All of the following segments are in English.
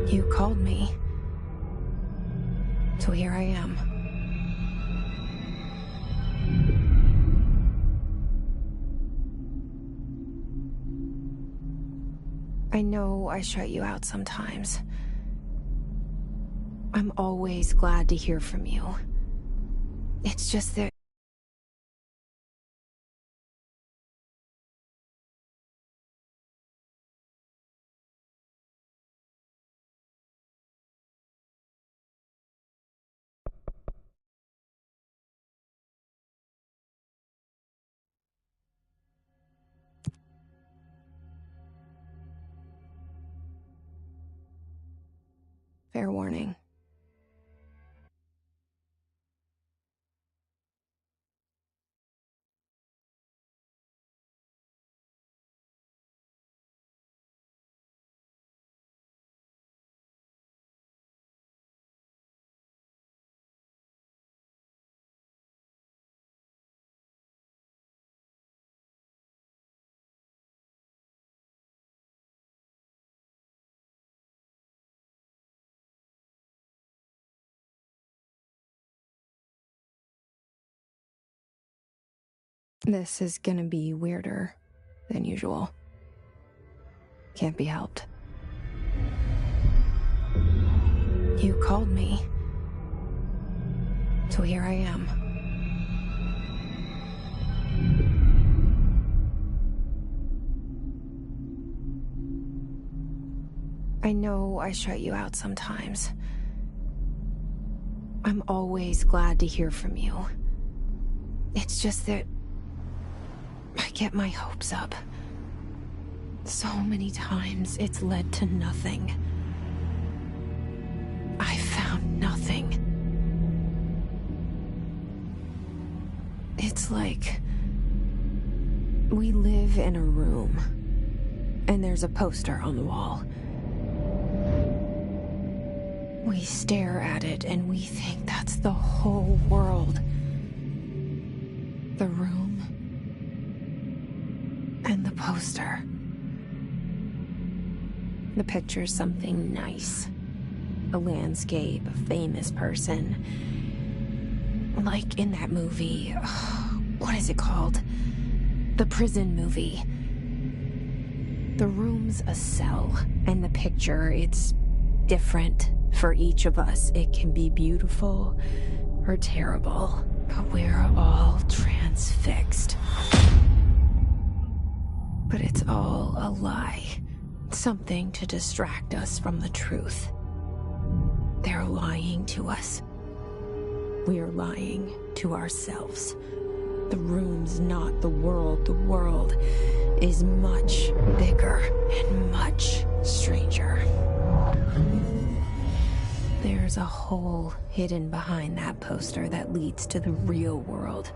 You called me. So here I am. I know I shut you out sometimes. I'm always glad to hear from you. It's just that... Fair warning. This is gonna be weirder than usual. Can't be helped. You called me. So here I am. I know I shut you out sometimes. I'm always glad to hear from you. It's just that... I get my hopes up. So many times it's led to nothing. I found nothing. It's like... we live in a room, and there's a poster on the wall. We stare at it and we think that's the whole world. The room and the poster. The picture's something nice. A landscape, a famous person. Like in that movie, what is it called? The prison movie. The room's a cell, and the picture, it's different for each of us. It can be beautiful or terrible, but we're all transfixed. But it's all a lie. Something to distract us from the truth. They're lying to us. We're lying to ourselves. The room's not the world. The world is much bigger and much stranger. There's a hole hidden behind that poster that leads to the real world.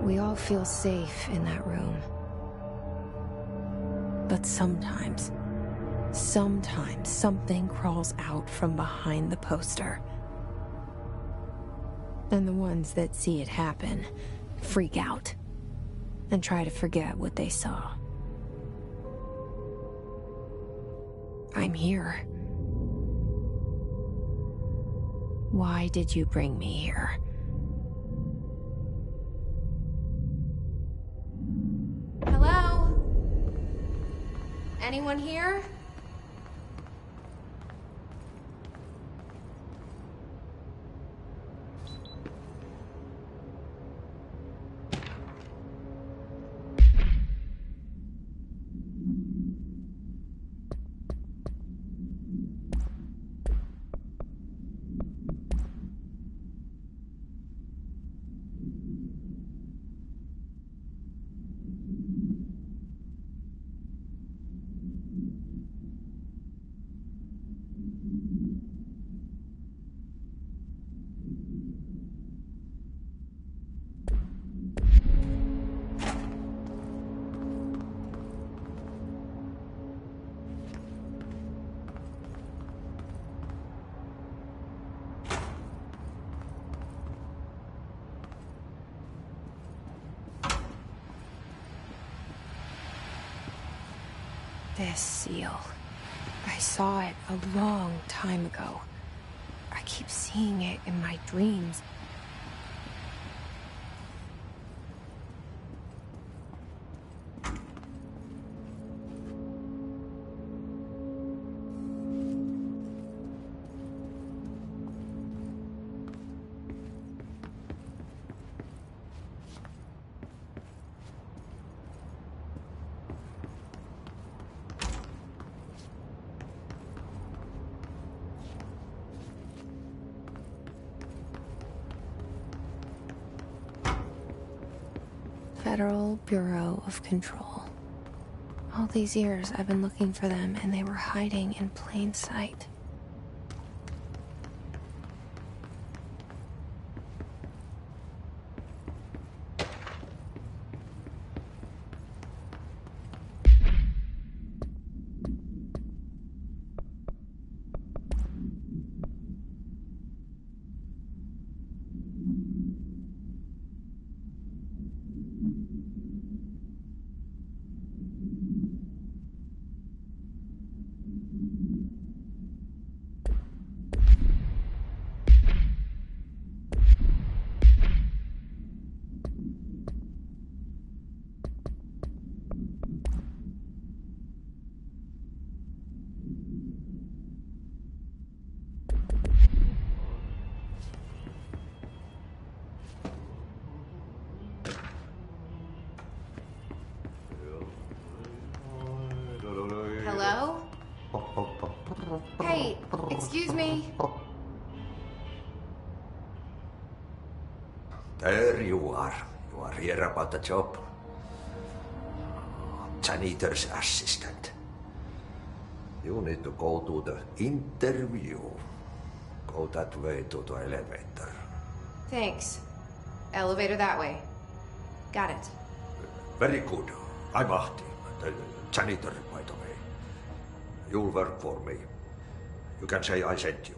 We all feel safe in that room. But sometimes something crawls out from behind the poster. And the ones that see it happen freak out and try to forget what they saw. I'm here. Why did you bring me here? Hello? Anyone here? This seal. I saw it a long time ago. I keep seeing it in my dreams. Federal Bureau of Control. All these years I've been looking for them, and they were hiding in plain sight. Hello? Hey, excuse me. There you are. You are here about the job. Janitor's assistant. You need to go to the interview. Go that way to the elevator. Thanks. Elevator that way. Got it. Very good. I'm Ahti, the janitor, by the way. You'll work for me. You can say I sent you.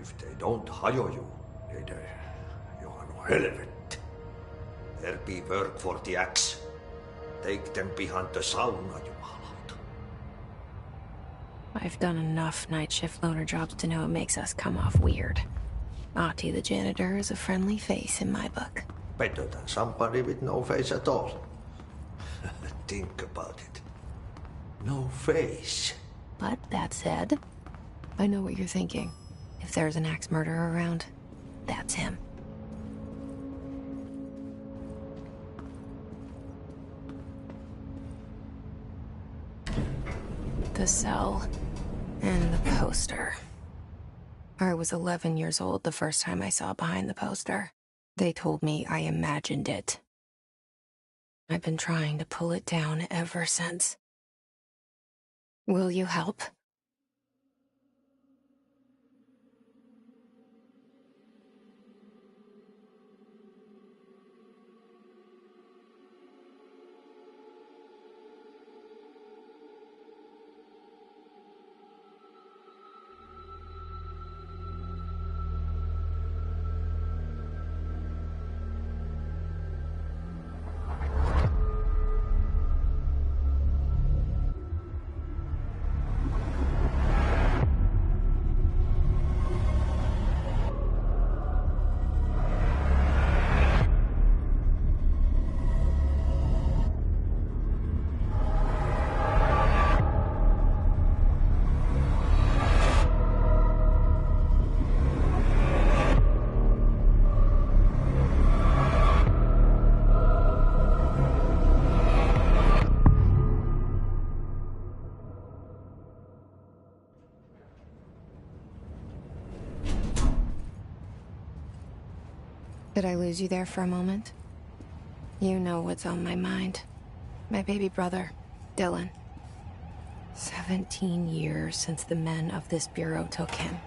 If they don't hire you, then you are no helvet. There be work for the axe. Take them behind the sauna, you halot. I've done enough night shift loner jobs to know it makes us come off weird. Ahti the janitor is a friendly face in my book. Better than somebody with no face at all. Think about it. No face. But that said, I know what you're thinking. If there's an axe murderer around, that's him. The cell and the poster. I was 11 years old the first time I saw behind the poster. They told me I imagined it. I've been trying to pull it down ever since. Will you help? Did I lose you there for a moment? You know what's on my mind. My baby brother, Dylan. 17 years since the men of this bureau took him.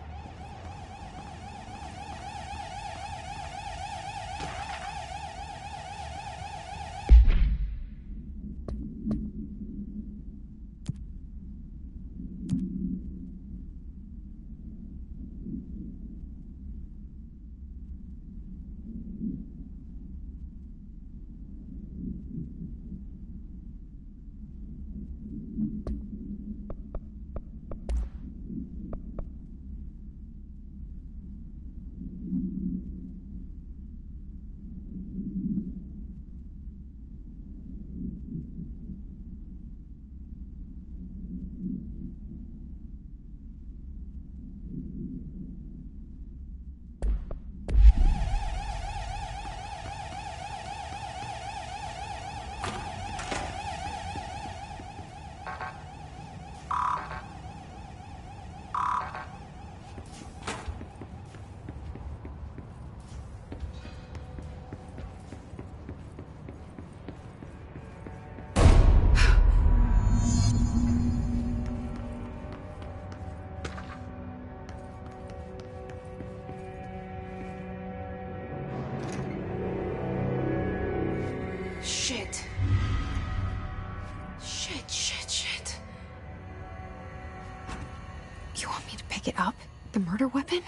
You want me to pick it up? The murder weapon?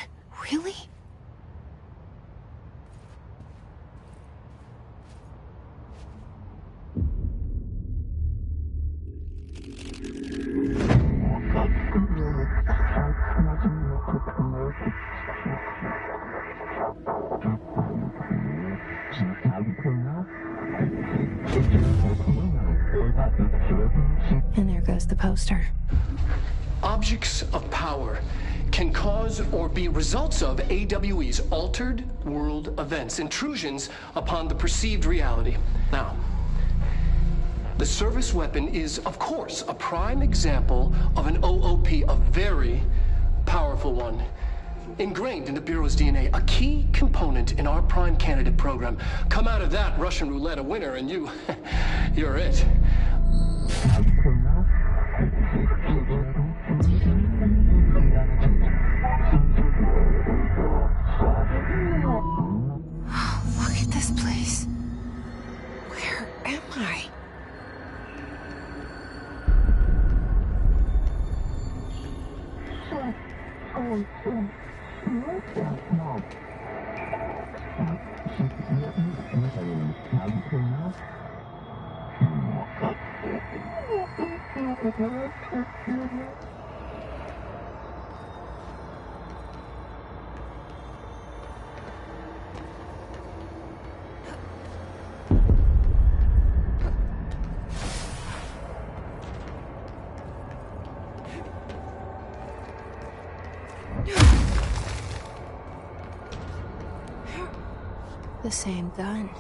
Really? And there goes the poster. Objects of power can cause or be results of AWE's altered world events, intrusions upon the perceived reality. Now, the service weapon is, of course, a prime example of an OOP, a very powerful one. Ingrained in the Bureau's DNA, a key component in our prime candidate program. Come out of that Russian roulette a winner and you're it. Look at this place. Where am I? The same gun.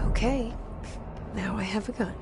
Okay, now I have a gun.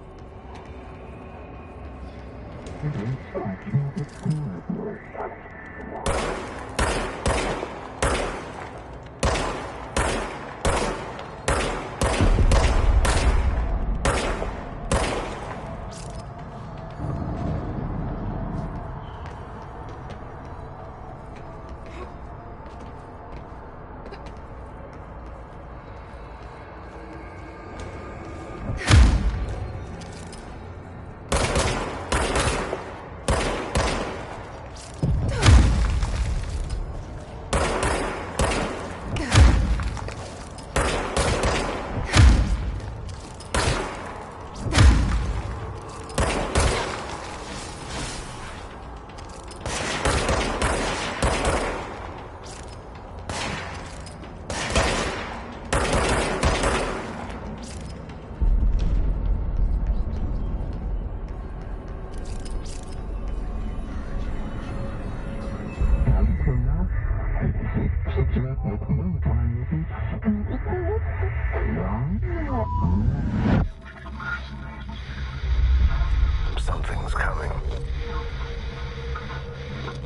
Something's coming.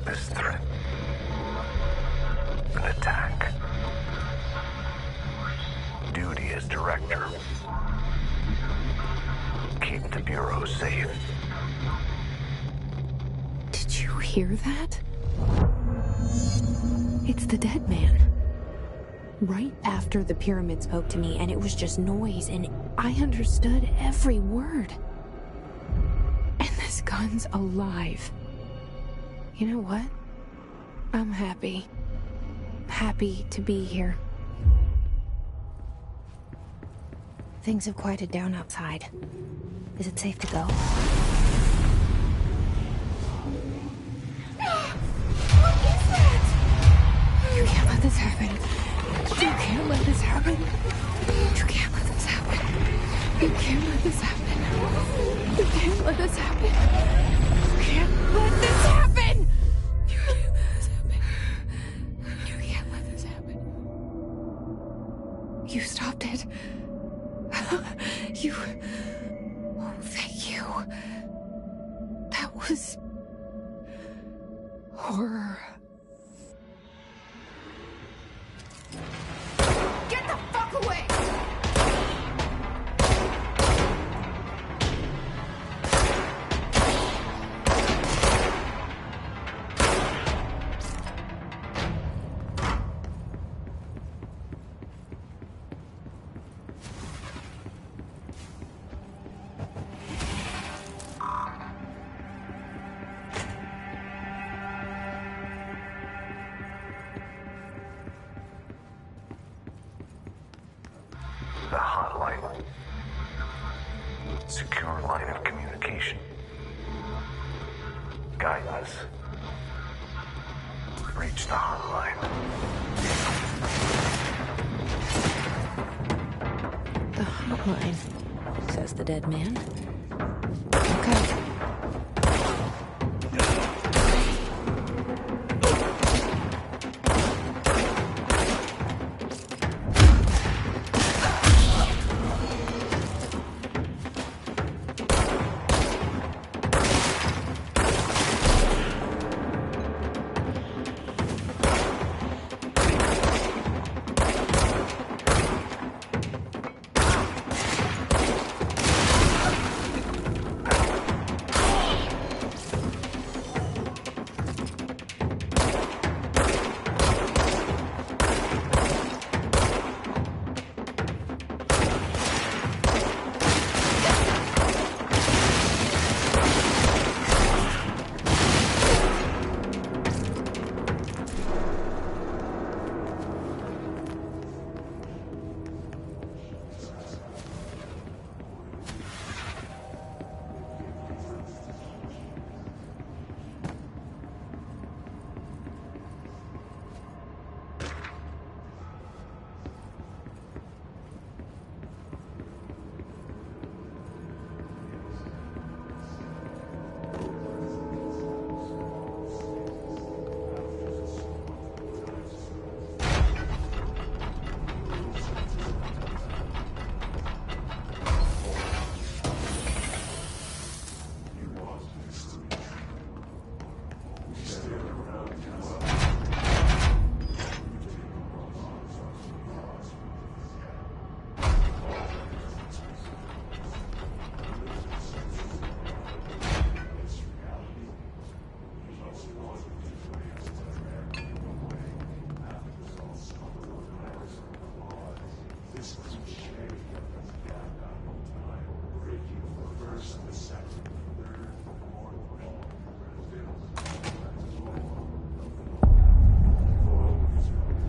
This threat. An attack. Duty as director. Keep the Bureau safe. Did you hear that? It's the dead man. Right after the pyramid spoke to me, and it was just noise, and I understood every word. And this gun's alive. You know what? I'm happy. Happy to be here. Things have quieted down outside. Is it safe to go? What is that? You can't let this happen. You can't let this happen. You can't let this happen. You can't let this happen. You can't let this happen. You can't let this happen. You can't let this happen. You can't let this happen. You stopped it. You... Oh, thank you. That was... horror. Get the fuck away! a hotline. Secure line of communication. Guidance. Reach the hotline. The hotline, says the dead man. Okay.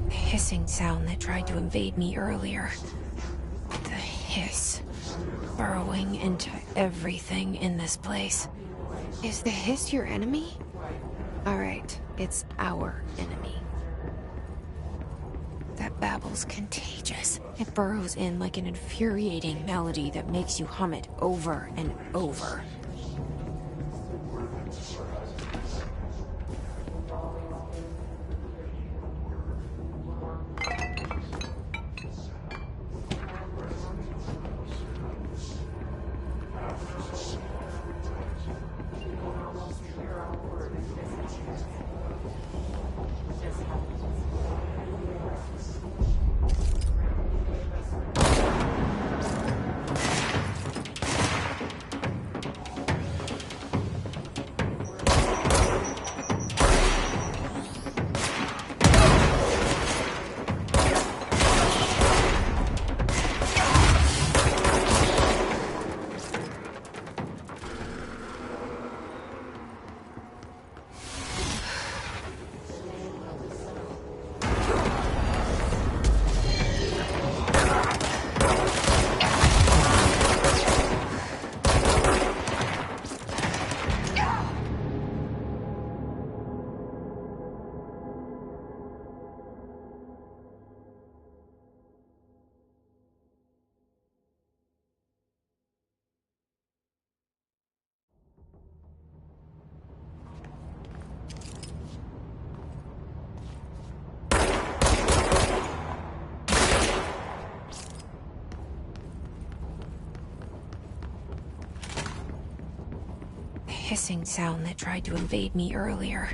Hissing sound that tried to invade me earlier. The hiss. Burrowing into everything in this place. Is the hiss your enemy? Alright, it's our enemy. That babble's contagious. It burrows in like an infuriating melody that makes you hum it over and over. Hissing sound that tried to invade me earlier.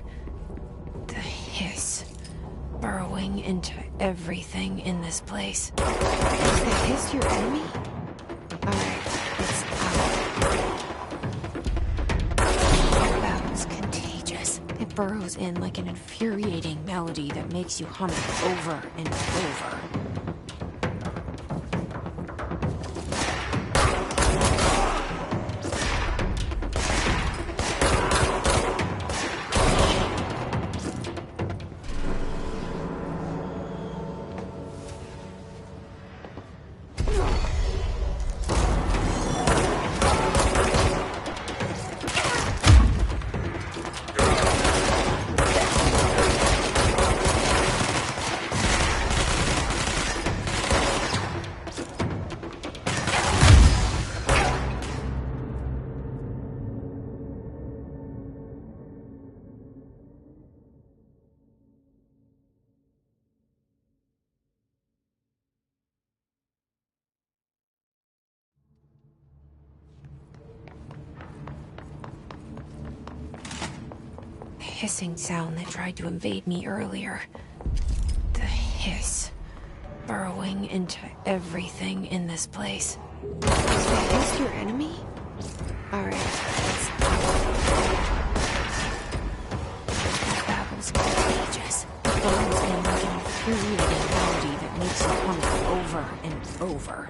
The hiss. Burrowing into everything in this place. Is the hiss your enemy? Alright, it's our battle's contagious. It burrows in like an infuriating melody that makes you hum it over and over. hissing sound that tried to invade me earlier. The hiss. Burrowing into everything in this place. Is the hiss your enemy? Alright, that babble's contagious. It burns in like an infuriating melody that makes you hum it over and over.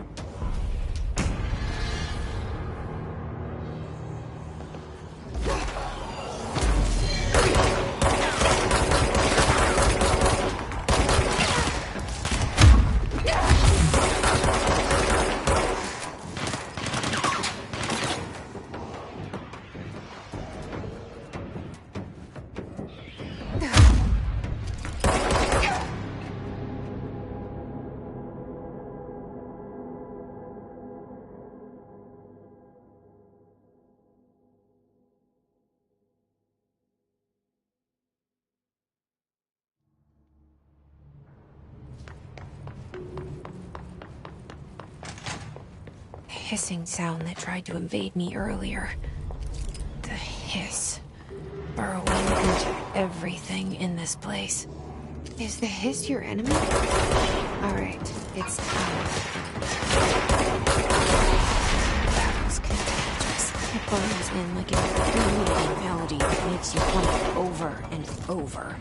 Hissing sound that tried to invade me earlier. The hiss. Burrowing into everything in this place. Is the hiss your enemy? Alright, it's time. Battle's contagious. It burns in like an infuriating melody that makes you hum it over and over.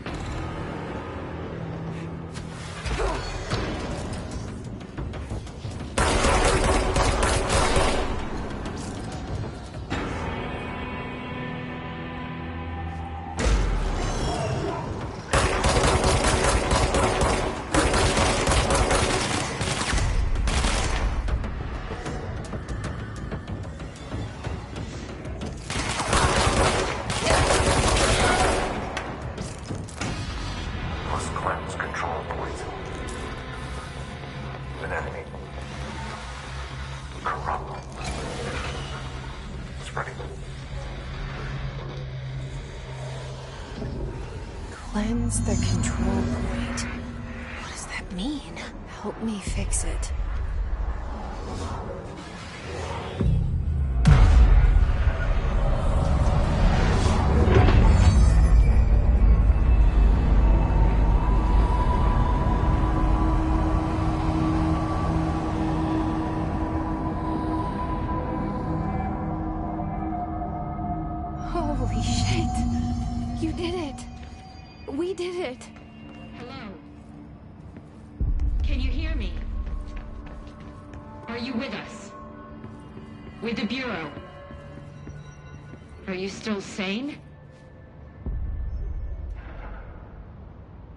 Cleanse the control point. What does that mean? Help me fix it. Holy shit! You did it! We did it! Hello? Can you hear me? Are you with us? With the Bureau? Are you still sane?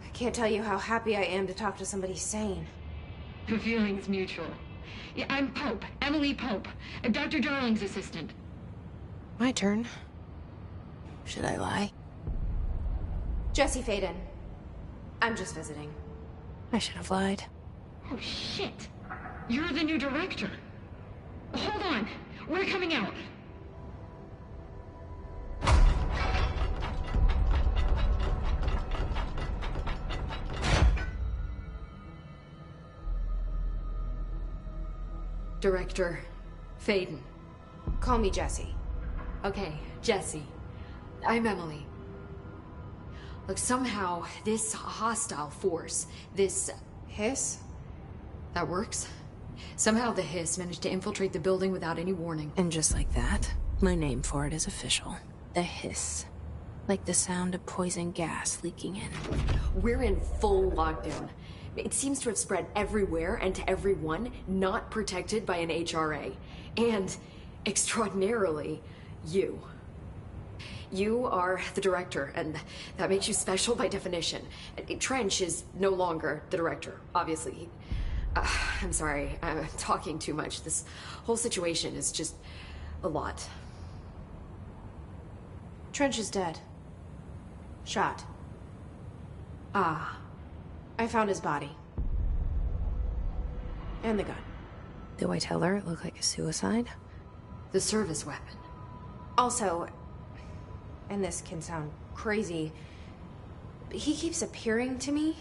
I can't tell you how happy I am to talk to somebody sane. The feeling's mutual. Yeah, I'm Pope, Emily Pope, Dr. Darling's assistant. My turn. Should I lie? Jesse Faden. I'm just visiting. I should have lied. Oh, shit. You're the new director. Hold on. We're coming out. Director Faden. Call me Jesse. Okay, Jesse. I'm Emily. Look, somehow, this hostile force, this Hiss? that works. Somehow the hiss managed to infiltrate the building without any warning. And just like that, my name for it is official. The hiss. Like the sound of poison gas leaking in. We're in full lockdown. It seems to have spread everywhere and to everyone not protected by an HRA. And, extraordinarily, you. You are the director, and that makes you special by definition. Trench is no longer the director, obviously. I'm sorry, I'm talking too much. This whole situation is just a lot. Trench is dead. Shot. Ah. I found his body. And the gun. Do I tell her it looked like a suicide? The service weapon. Also, and this can sound crazy, but he keeps appearing to me.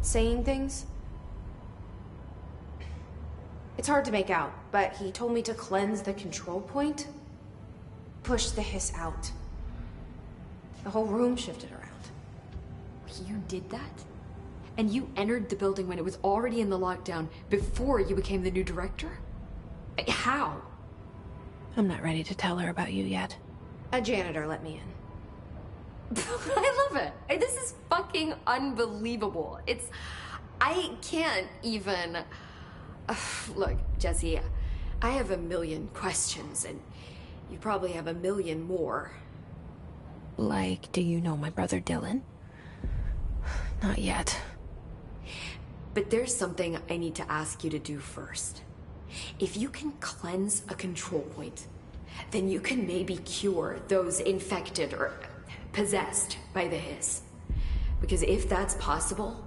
Saying things. It's hard to make out, but he told me to cleanse the control point. Push the hiss out. The whole room shifted around. You did that? And you entered the building when it was already in the lockdown before you became the new director? How? I'm not ready to tell her about you yet. A janitor let me in. I love it. This is fucking unbelievable. I can't even... Look, Jesse, I have a million questions, and you probably have a million more. Like, do you know my brother Dylan? Not yet. But there's something I need to ask you to do first. If you can cleanse a control point, then you can maybe cure those infected or possessed by the hiss. Because if that's possible,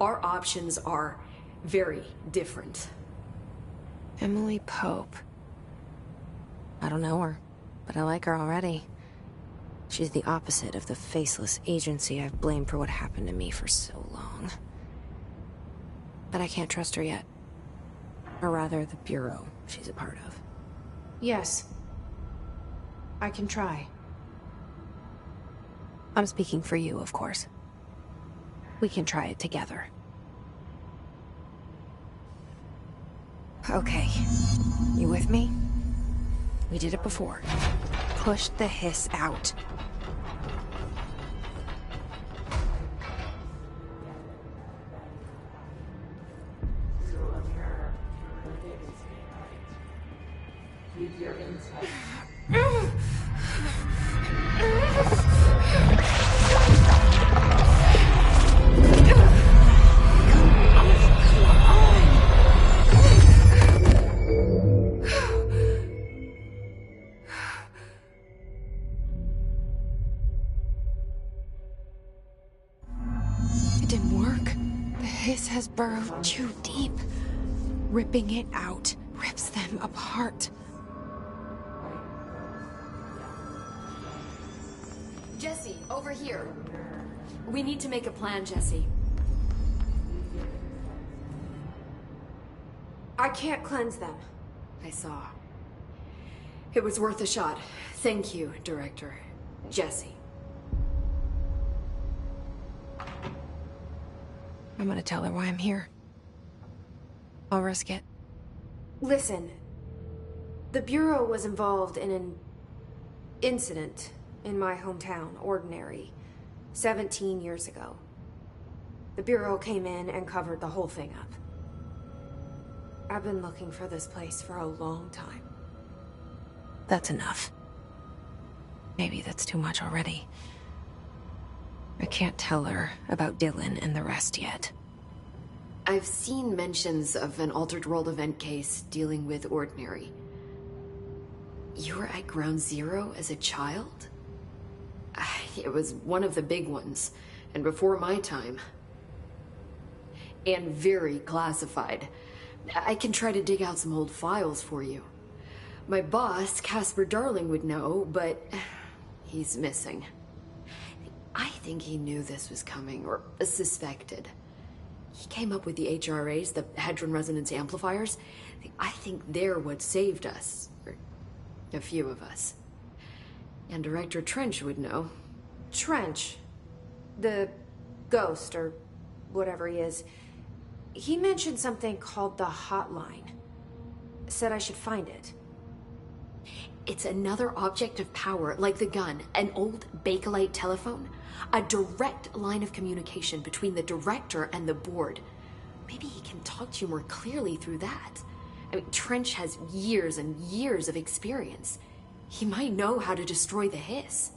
our options are very different. Emily Pope. I don't know her, but I like her already. She's the opposite of the faceless agency I've blamed for what happened to me for so long. But I can't trust her yet. Or rather, the Bureau she's a part of. Yes. I can try. I'm speaking for you, of course. We can try it together. Okay. You with me? We did it before. Pushed the hiss out. It didn't work. The hiss has burrowed too deep. Ripping it out rips them apart. Jesse, over here. We need to make a plan, Jesse. I can't cleanse them. I saw. It was worth a shot. Thank you, Director. Jesse. I'm gonna tell her why I'm here. I'll risk it. Listen. The Bureau was involved in an incident in my hometown, Ordinary, 17 years ago. The Bureau came in and covered the whole thing up. I've been looking for this place for a long time. That's enough. Maybe that's too much already. I can't tell her about Dylan and the rest yet. I've seen mentions of an Altered World event case dealing with Ordinary. You were at Ground Zero as a child? It was one of the big ones, and before my time. And very classified. I can try to dig out some old files for you. My boss, Casper Darling, would know, but he's missing. I think he knew this was coming, or suspected. He came up with the HRAs, the Hadron Resonance Amplifiers. I think they're what saved us. Or a few of us. And Director Trench would know. Trench? The ghost, or whatever he is. He mentioned something called the hotline. Said I should find it. It's another object of power, like the gun, an old Bakelite telephone. A direct line of communication between the director and the board. Maybe he can talk to you more clearly through that. I mean, Trench has years and years of experience. He might know how to destroy the hiss.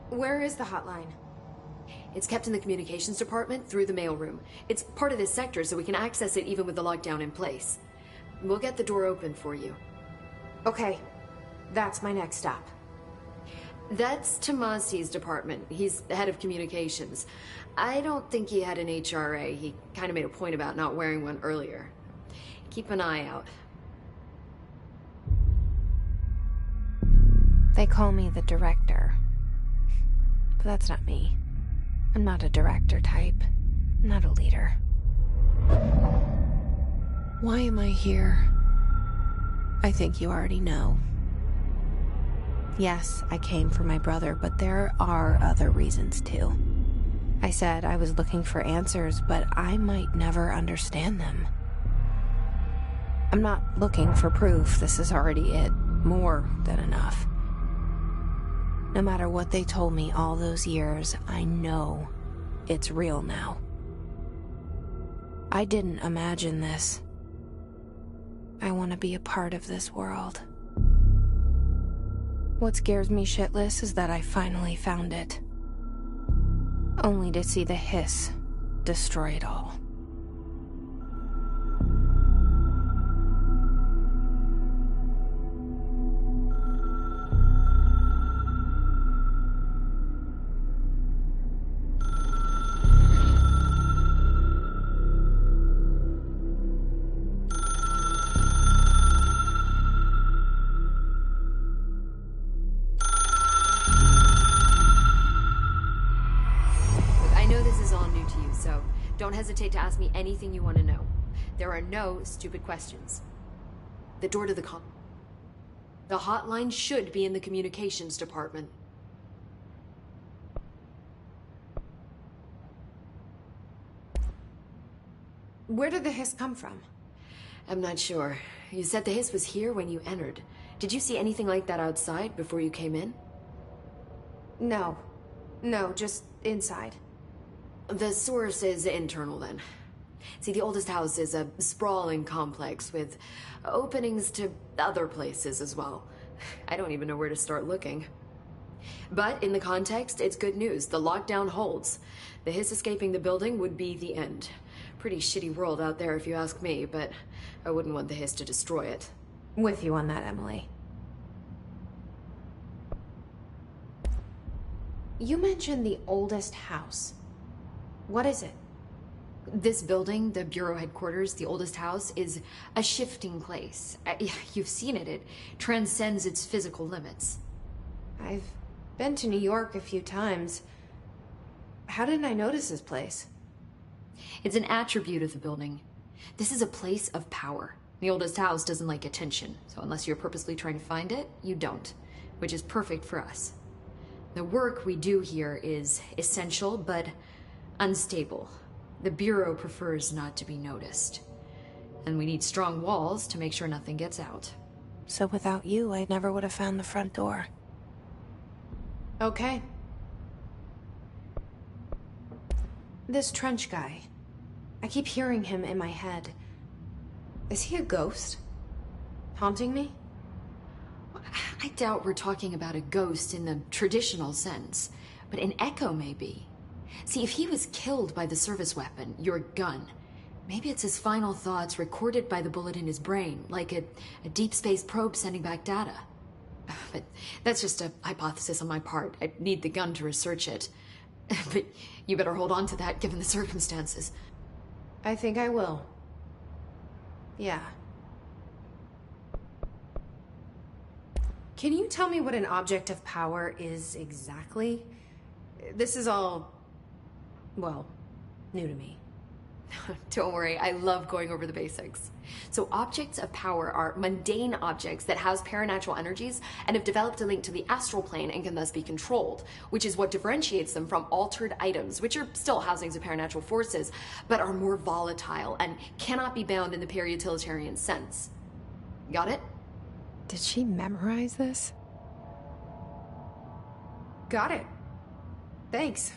Where is the hotline? It's kept in the communications department through the mailroom. It's part of this sector, so we can access it even with the lockdown in place. We'll get the door open for you. Okay, that's my next stop. That's Tomasi's department. He's the head of communications. I don't think he had an HRA. He kind of made a point about not wearing one earlier. Keep an eye out. They call me the director. But that's not me. I'm not a director type. I'm not a leader. Why am I here? I think you already know. Yes, I came for my brother, but there are other reasons too. I said I was looking for answers, but I might never understand them. I'm not looking for proof. This is already it. More than enough. No matter what they told me all those years, I know it's real now. I didn't imagine this. I want to be a part of this world. What scares me shitless is that I finally found it. Only to see the hiss destroy it all. Don't hesitate to ask me anything you want to know. There are no stupid questions. The door to the The hotline should be in the communications department. Where did the hiss come from? I'm not sure. You said the hiss was here when you entered. Did you see anything like that outside before you came in? No. No, just inside. The source is internal, then. See, the oldest house is a sprawling complex with openings to other places as well. I don't even know where to start looking. But in the context, it's good news. The lockdown holds. The hiss escaping the building would be the end. Pretty shitty world out there if you ask me, but I wouldn't want the hiss to destroy it. With you on that, Emily. You mentioned the oldest house. What is it? This building, the Bureau headquarters, the oldest house, is a shifting place. You've seen it. It transcends its physical limits. I've been to New York a few times. How didn't I notice this place? It's an attribute of the building. This is a place of power. The oldest house doesn't like attention, so unless you're purposely trying to find it, you don't, which is perfect for us. The work we do here is essential, but unstable. The Bureau prefers not to be noticed. And we need strong walls to make sure nothing gets out. So without you, I never would have found the front door. Okay. This Trench guy. I keep hearing him in my head. Is he a ghost? Haunting me? I doubt we're talking about a ghost in the traditional sense, but an echo maybe. See, if he was killed by the service weapon, your gun, maybe it's his final thoughts recorded by the bullet in his brain, like a deep space probe sending back data. But that's just a hypothesis on my part. I'd need the gun to research it. But you better hold on to that given the circumstances. I think I will. Yeah. Can you tell me what an object of power is exactly? This is all, well, new to me. Don't worry, I love going over the basics. So objects of power are mundane objects that house paranatural energies and have developed a link to the astral plane and can thus be controlled, which is what differentiates them from altered items, which are still housings of paranatural forces, but are more volatile and cannot be bound in the peri-utilitarian sense. Got it? Did she memorize this? Got it. Thanks.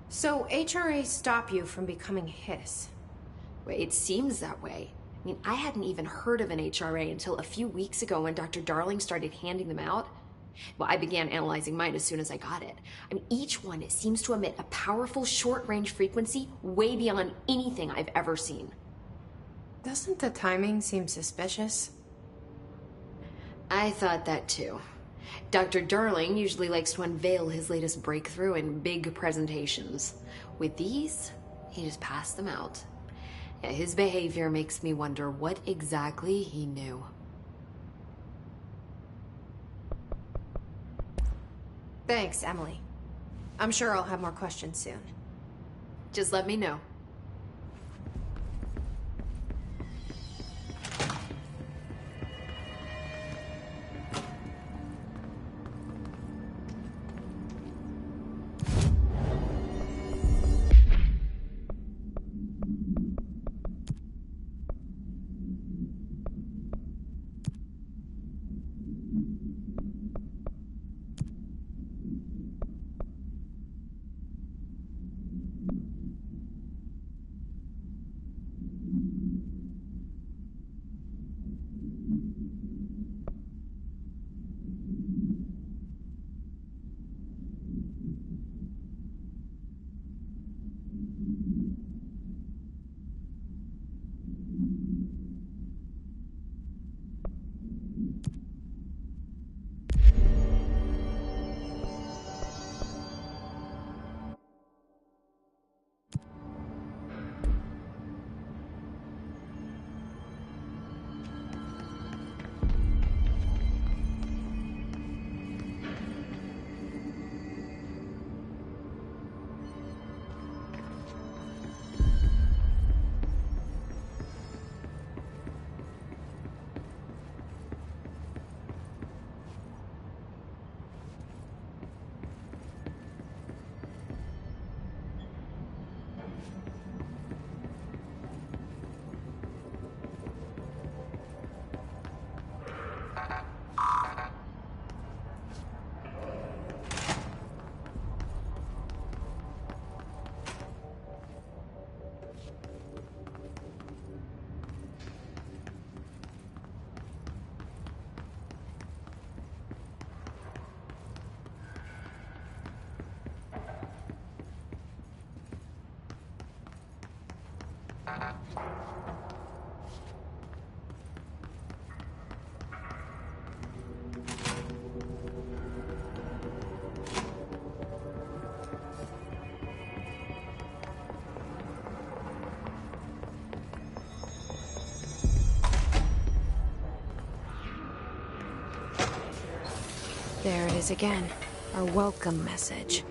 So, HRA stop you from becoming Hiss? Well, it seems that way. I mean, I hadn't even heard of an HRA until a few weeks ago when Dr. Darling started handing them out. Well, I began analyzing mine as soon as I got it. I mean, each one seems to emit a powerful short-range frequency way beyond anything I've ever seen. Doesn't the timing seem suspicious? I thought that too. Dr. Darling usually likes to unveil his latest breakthrough in big presentations. With these, he just passed them out. Yeah, his behavior makes me wonder what exactly he knew. Thanks, Emily. I'm sure I'll have more questions soon. Just let me know. There it is again. Our welcome message.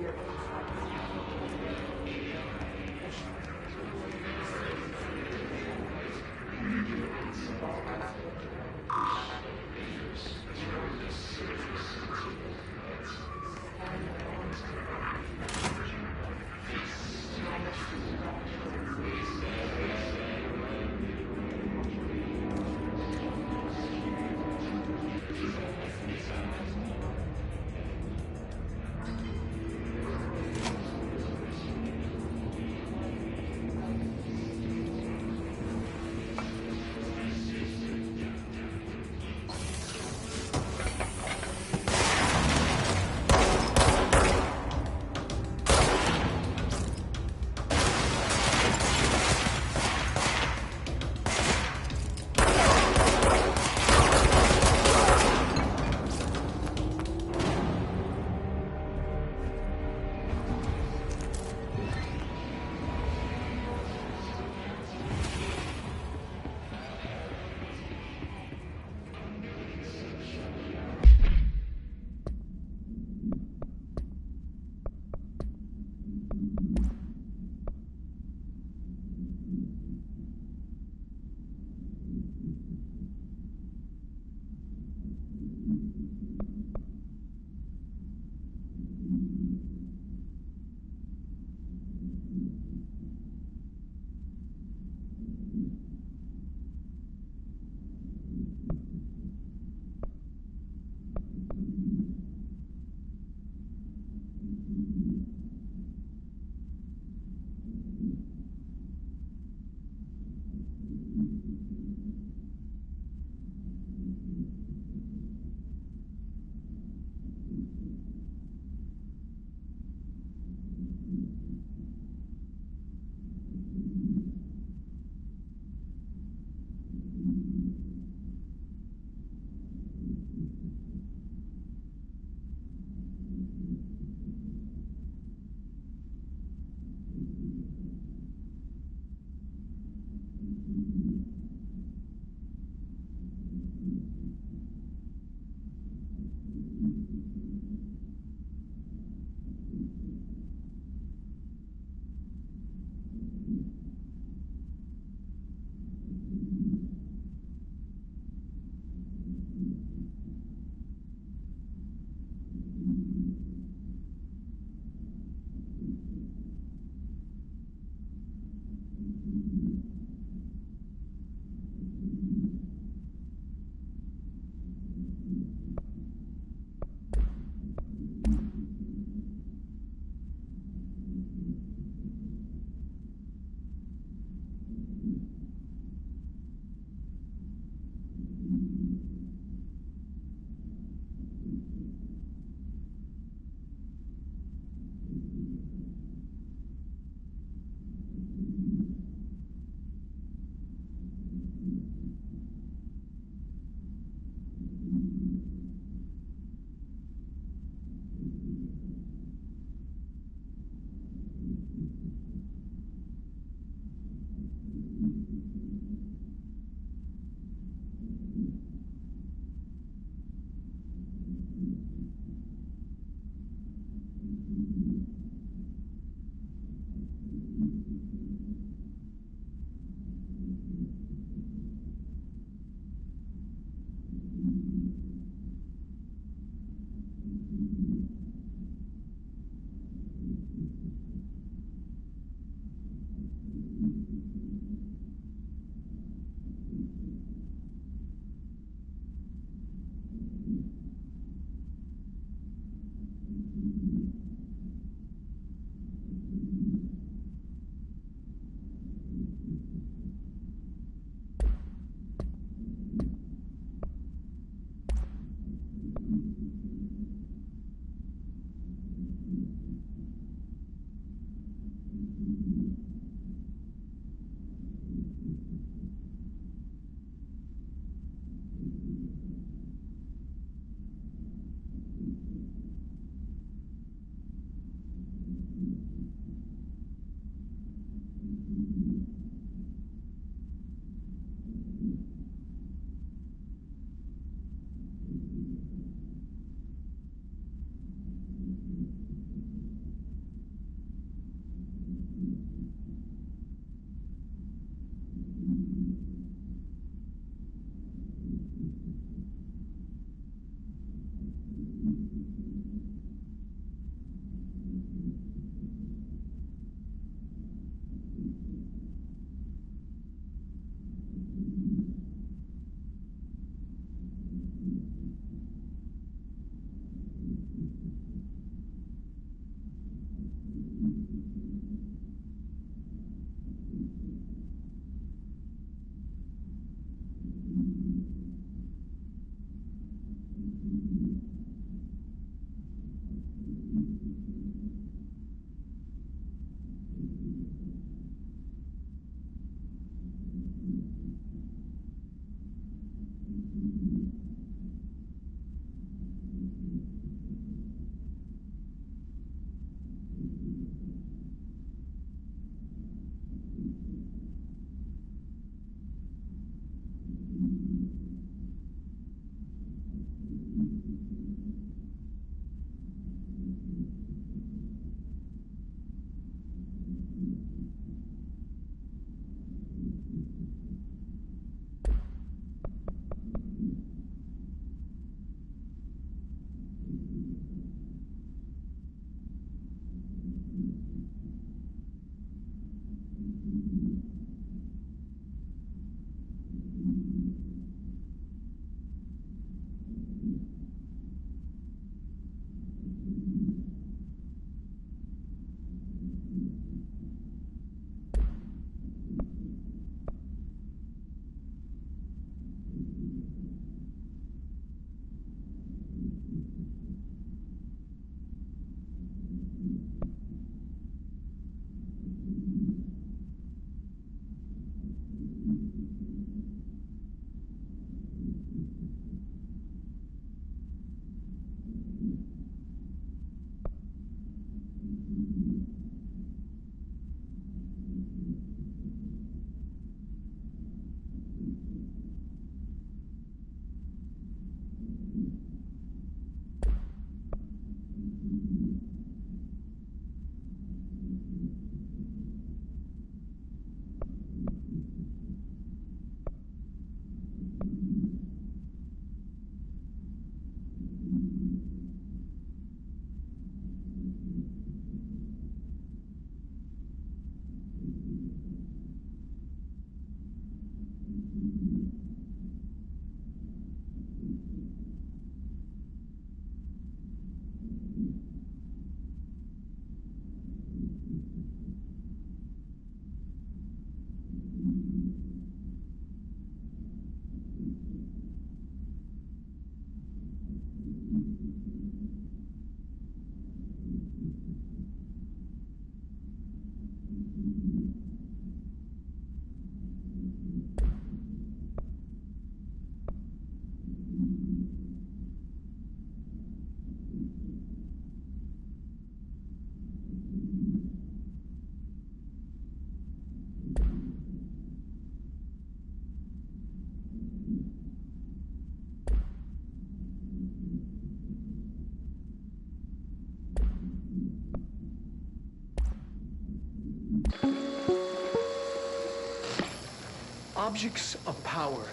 Objects of power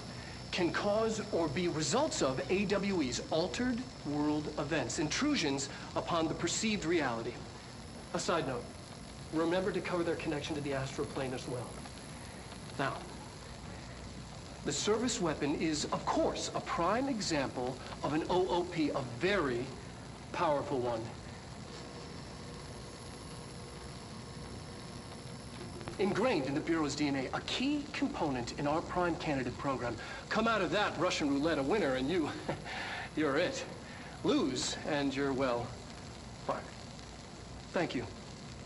can cause or be results of AWE's altered world events, intrusions upon the perceived reality. A side note, remember to cover their connection to the astral plane as well. Now, the service weapon is, of course, a prime example of an OOP, a very powerful one. Ingrained in the Bureau's DNA, a key component in our prime candidate program. Come out of that Russian roulette a winner and you're it. Lose and you're, well, fine. Thank you.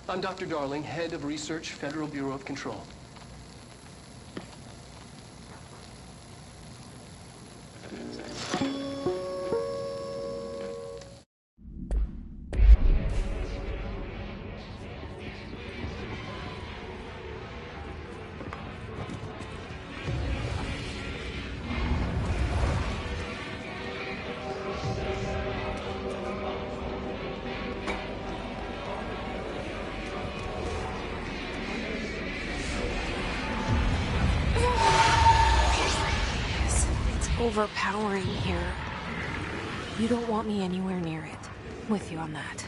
I'm Dr. Darling, head of research, Federal Bureau of Control. Overpowering here. You don't want me anywhere near it. With you on that.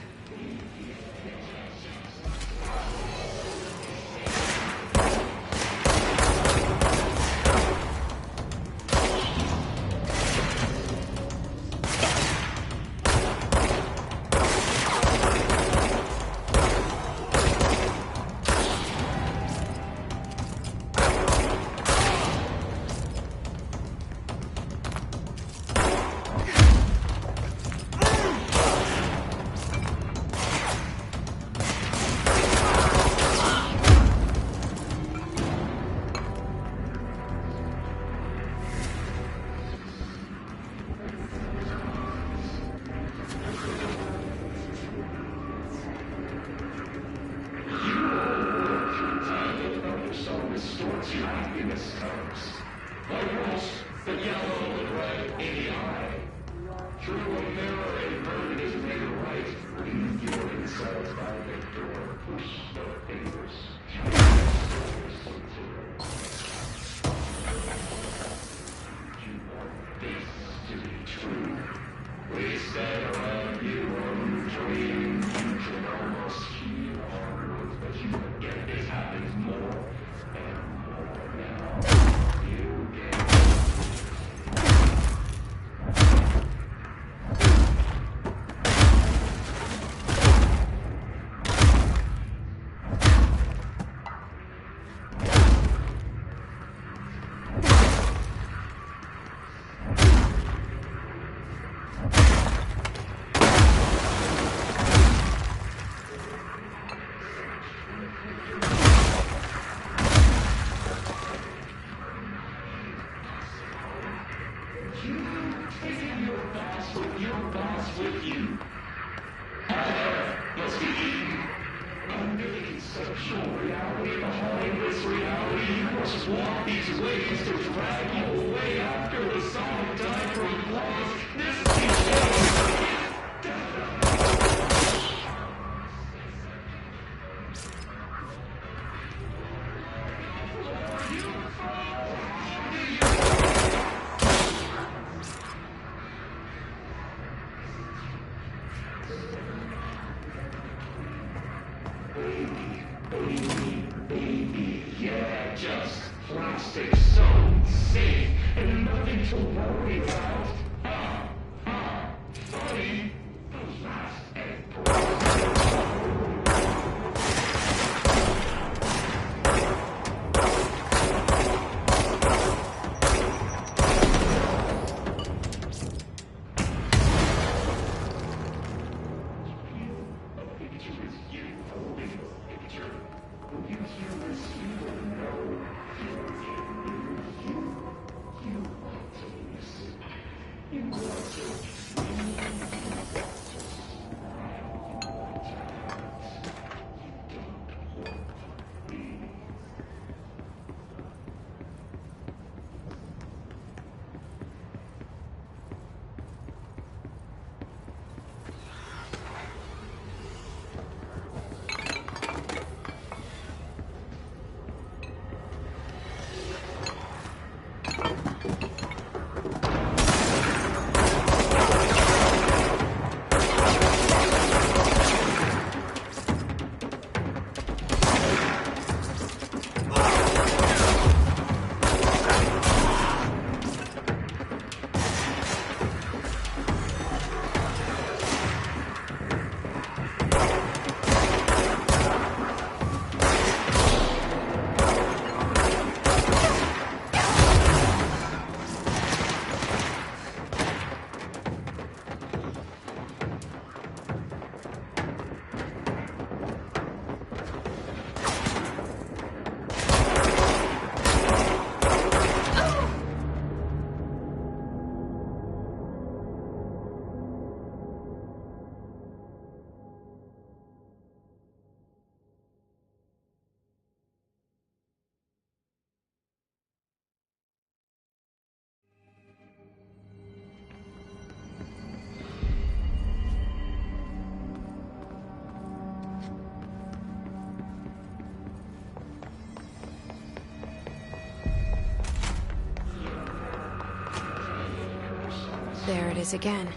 There it is again.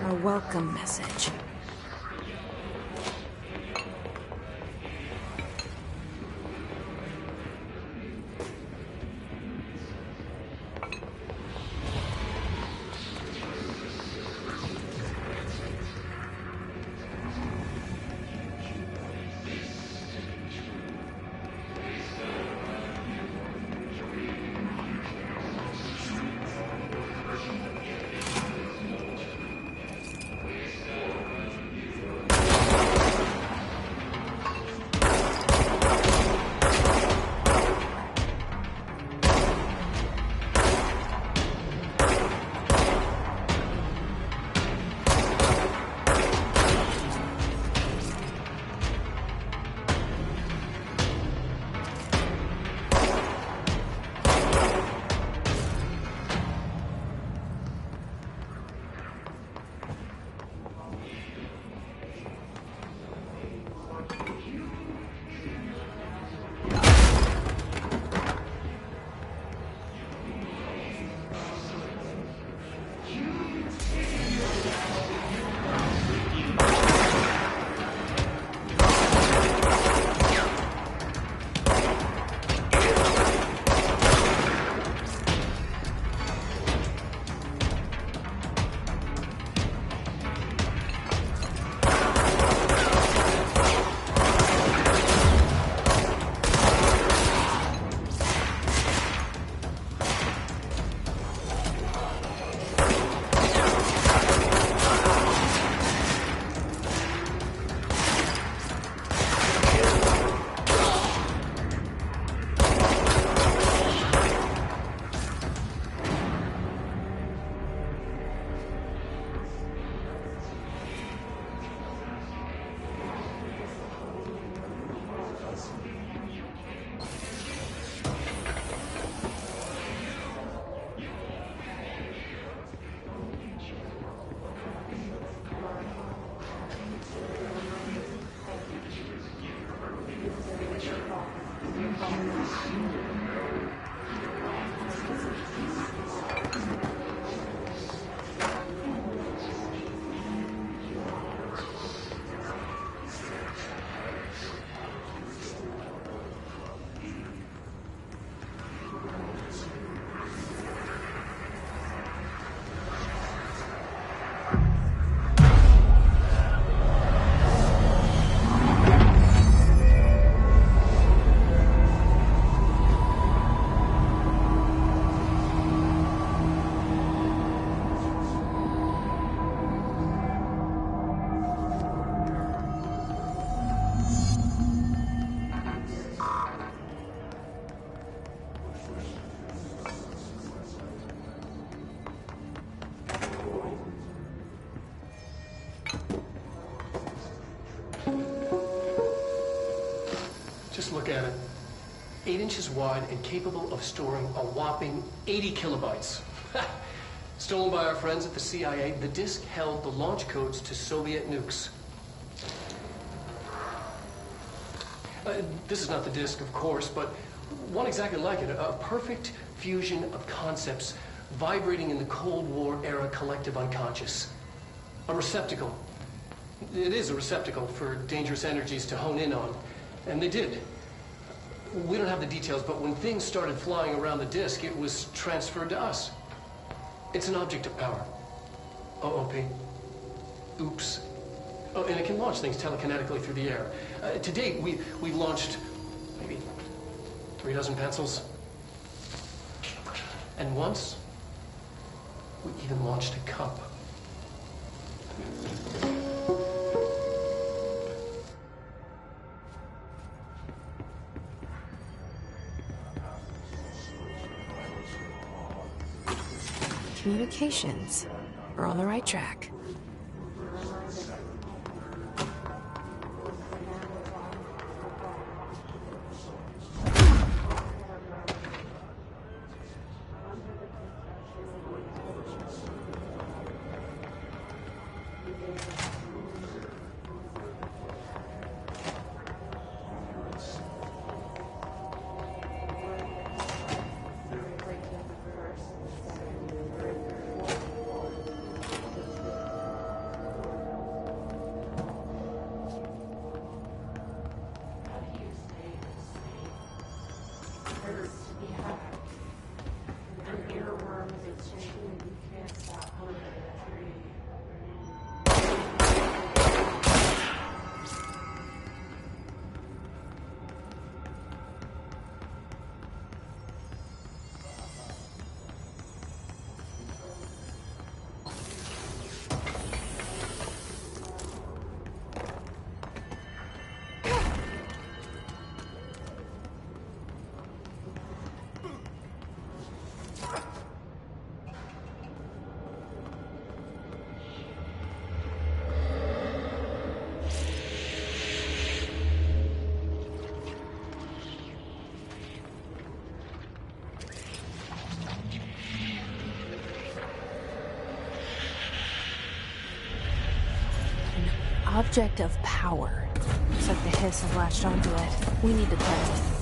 A welcome message. Just look at it. 8 inches wide and capable of storing a whopping 80 kilobytes. Stolen by our friends at the CIA, the disk held the launch codes to Soviet nukes. This is not the disk, of course, but one exactly like it. A perfect fusion of concepts vibrating in the Cold War era collective unconscious. A receptacle. It is a receptacle for dangerous energies to hone in on. And they did. We don't have the details, but when things started flying around the disk, it was transferred to us. It's an object of power. OOP. Oops. Oh, and it can launch things telekinetically through the air. To date, we've launched maybe 3 dozen pencils. And once, we even launched a cup. Communications. We're on the right track. Object of power. Looks like the hiss have latched onto it. We need to test it.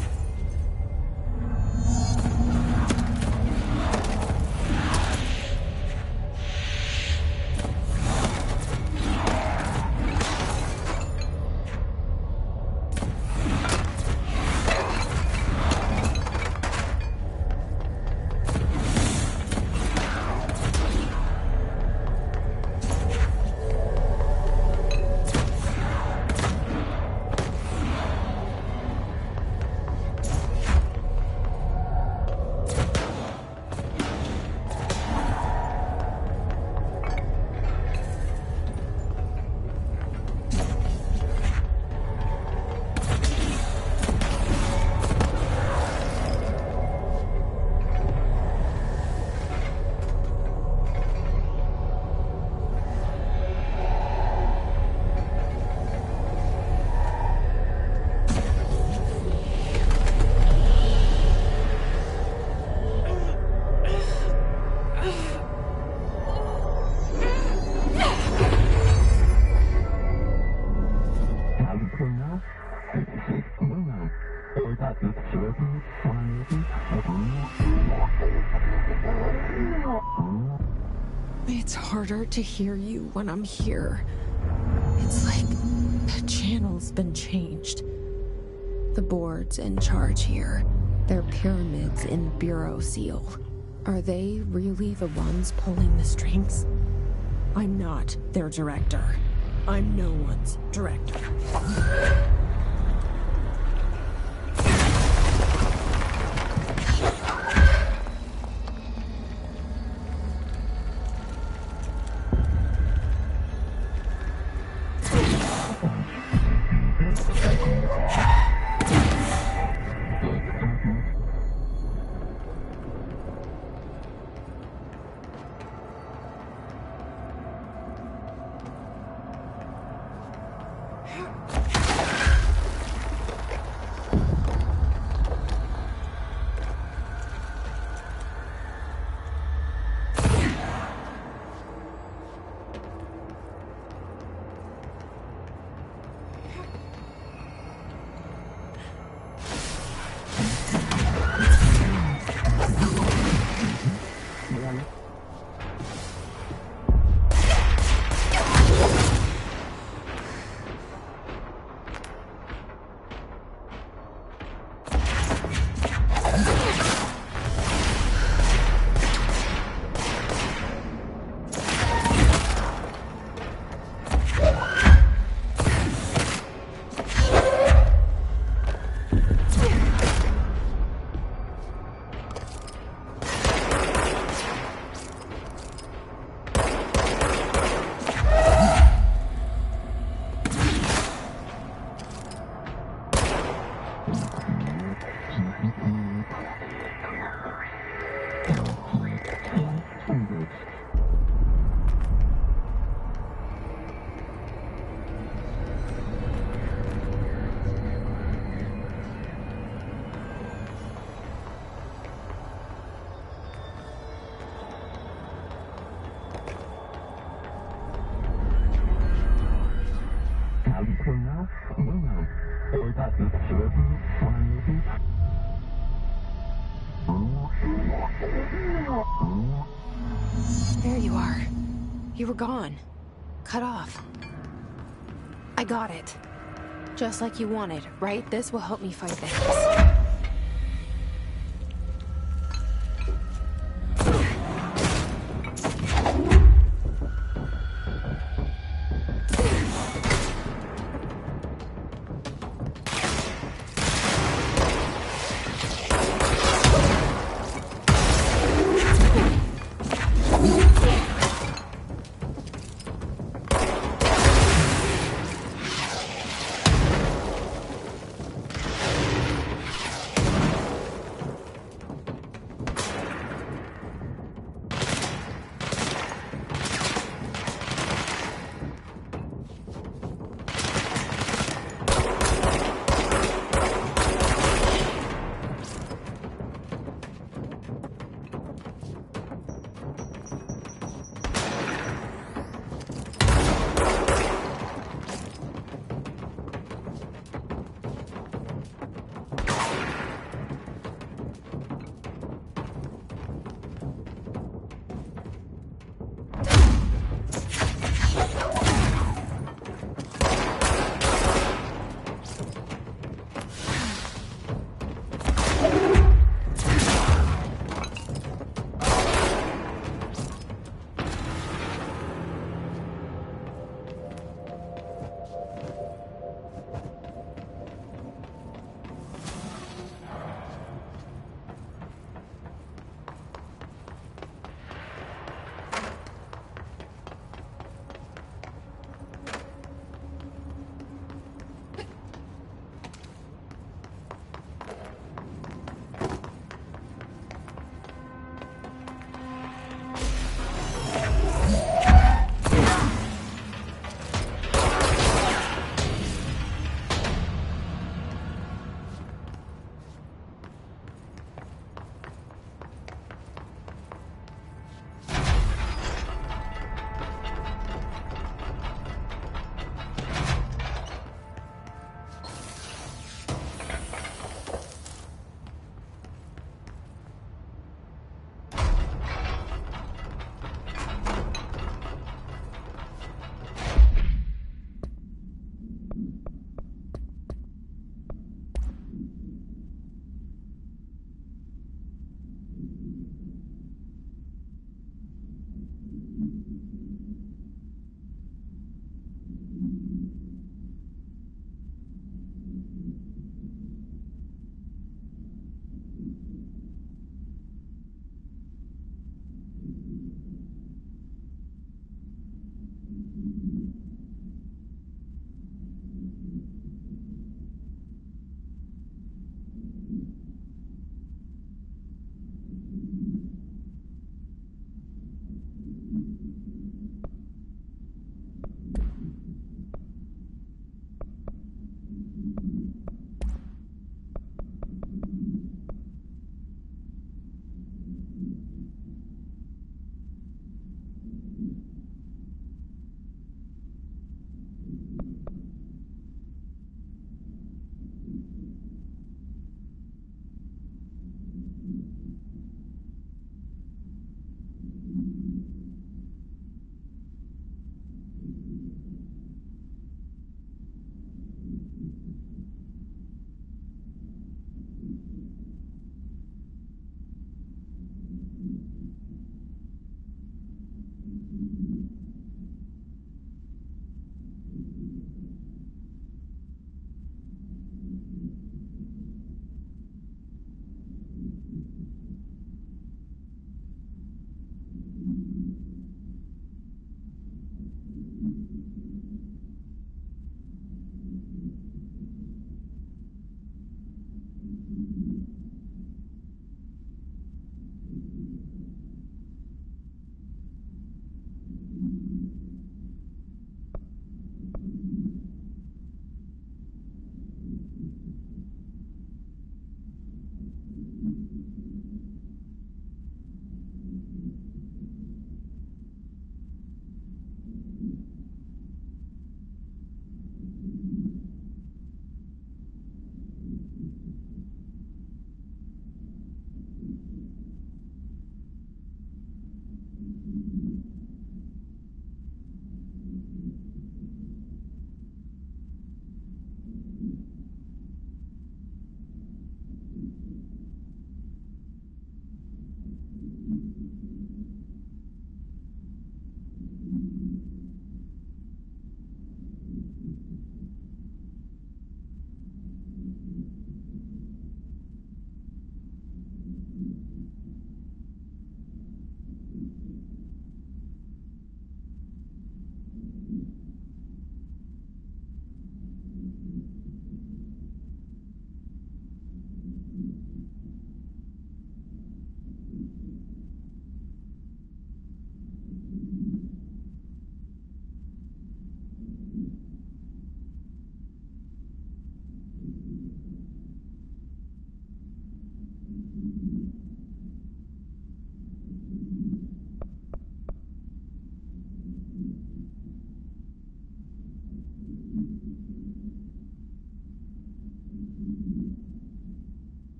It's harder to hear you when I'm here. It's like the channel's been changed. The board's in charge here. They're pyramids in Bureau seal. Are they really the ones pulling the strings? I'm not their director. I'm no one's director. You were gone. Cut off. I got it. Just like you wanted, right? This will help me fight the haze.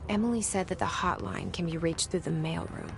Emily said that the hotline can be reached through the mailroom.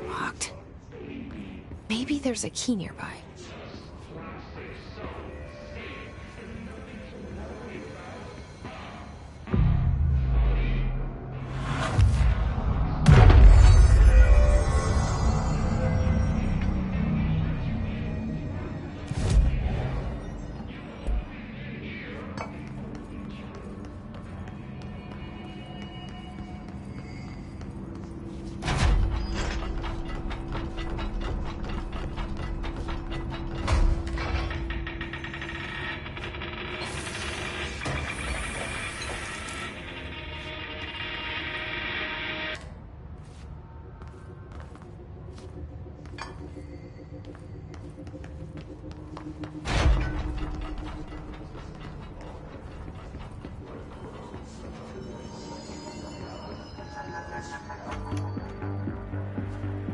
Locked. Maybe there's a key nearby.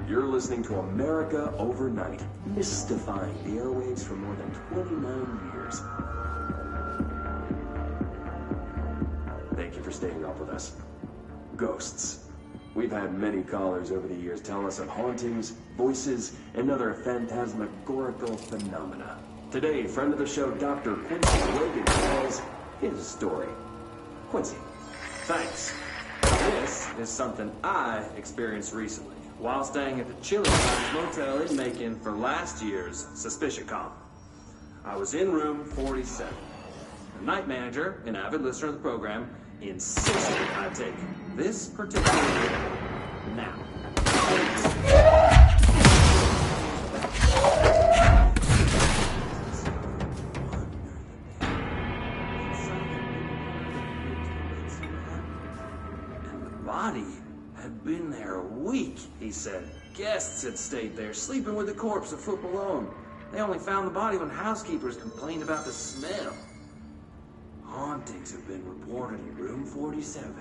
You're listening to America Overnight, mystifying the airwaves for more than 29 years. Thank you for staying up with us. Ghosts. We've had many callers over the years tell us of hauntings, voices, and other phantasmagorical phenomena. Today, friend of the show, Dr. Quincy Reagan, tells his story. Quincy, thanks. This is something I experienced recently while staying at the Chili Times Motel in Macon for last year's Suspicion Con. I was in room 47. The night manager, an avid listener of the program, insisted I take this particular room now. And the body had been there a week, he said. Guests had stayed there, sleeping with the corpse a foot below them. They only found the body when housekeepers complained about the smell. Hauntings have been reported in room 47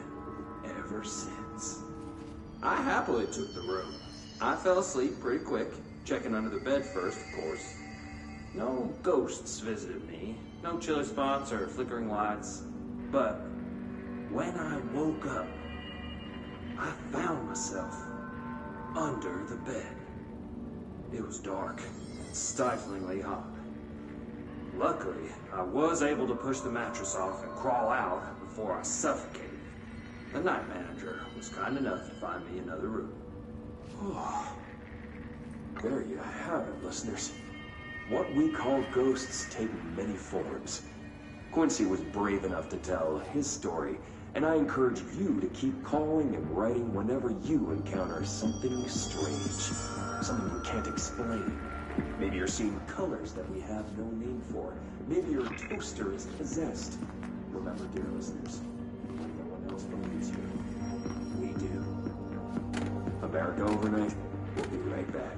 ever since. I happily took the room. I fell asleep pretty quick, checking under the bed first, of course. No ghosts visited me, no chilly spots or flickering lights. But when I woke up, I found myself under the bed. It was dark and stiflingly hot. Luckily, I was able to push the mattress off and crawl out before I suffocated. The night manager was kind enough to find me another room. Oh, there you have it, listeners. What we call ghosts take many forms. Quincy was brave enough to tell his story, and I encourage you to keep calling and writing whenever you encounter something strange, something you can't explain. Maybe you're seeing colors that we have no name for. Maybe your toaster is possessed. Remember, dear listeners, when no one else else believes you. We do. I better go overnight. We'll be right back.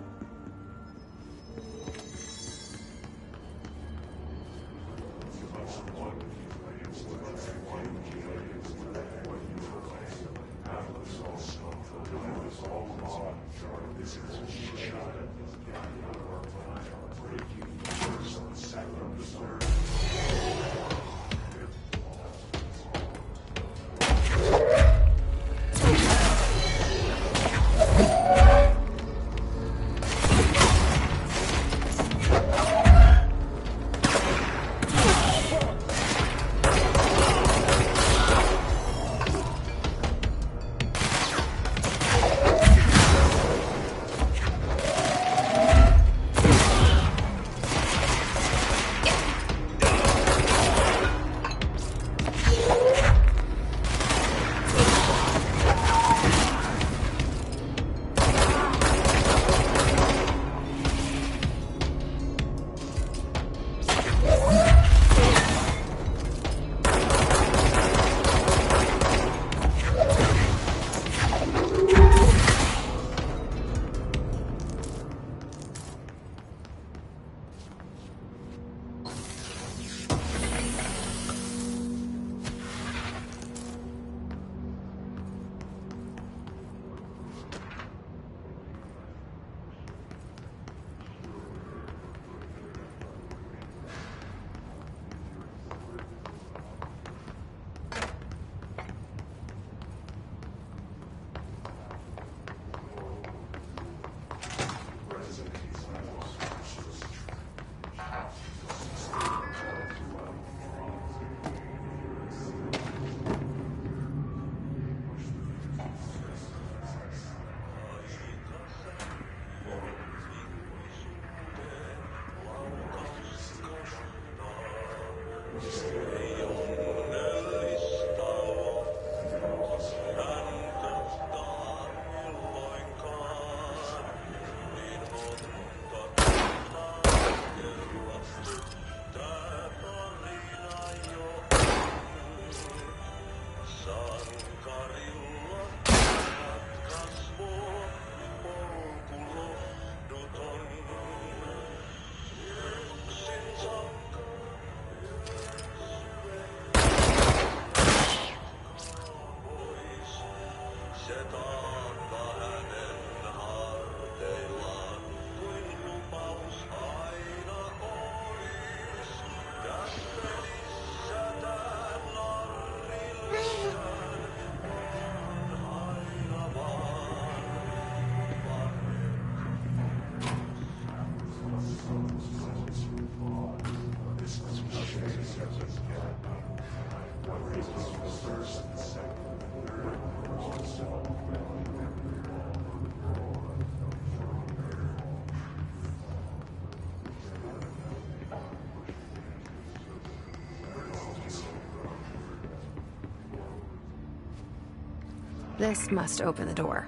This must open the door.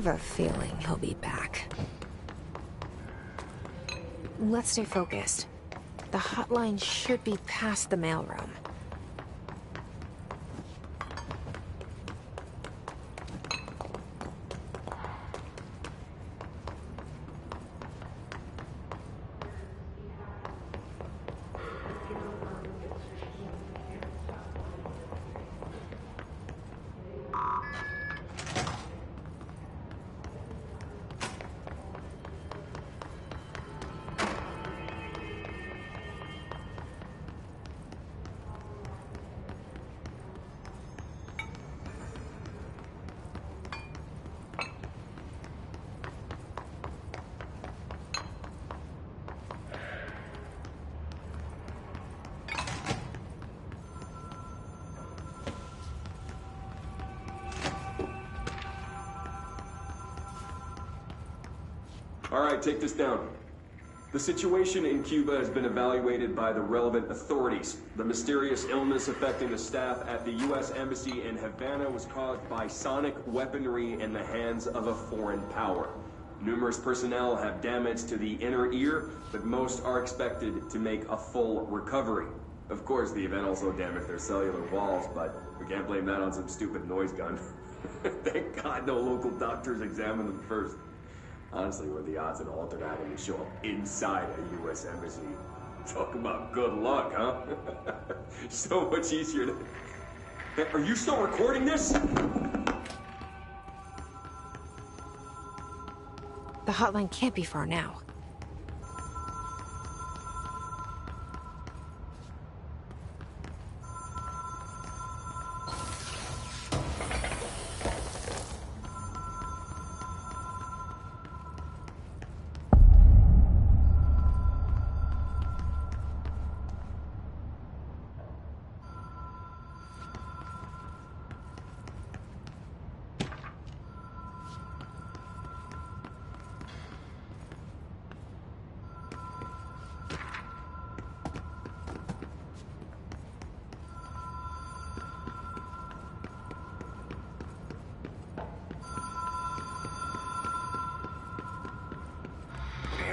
have a feeling he'll be back. Let's stay focused. The hotline should be past the mailroom. All right, take this down. The situation in Cuba has been evaluated by the relevant authorities. The mysterious illness affecting the staff at the U.S. Embassy in Havana was caused by sonic weaponry in the hands of a foreign power. Numerous personnel have damage to the inner ear, but most are expected to make a full recovery. Of course, the event also damaged their cellular walls, but we can't blame that on some stupid noise gun. Thank God no local doctors examined them first. Honestly, what are the odds an altered item would show up inside a U.S. embassy? Talk about good luck, huh? So much easier to... Hey, are you still recording this? The hotline can't be far now.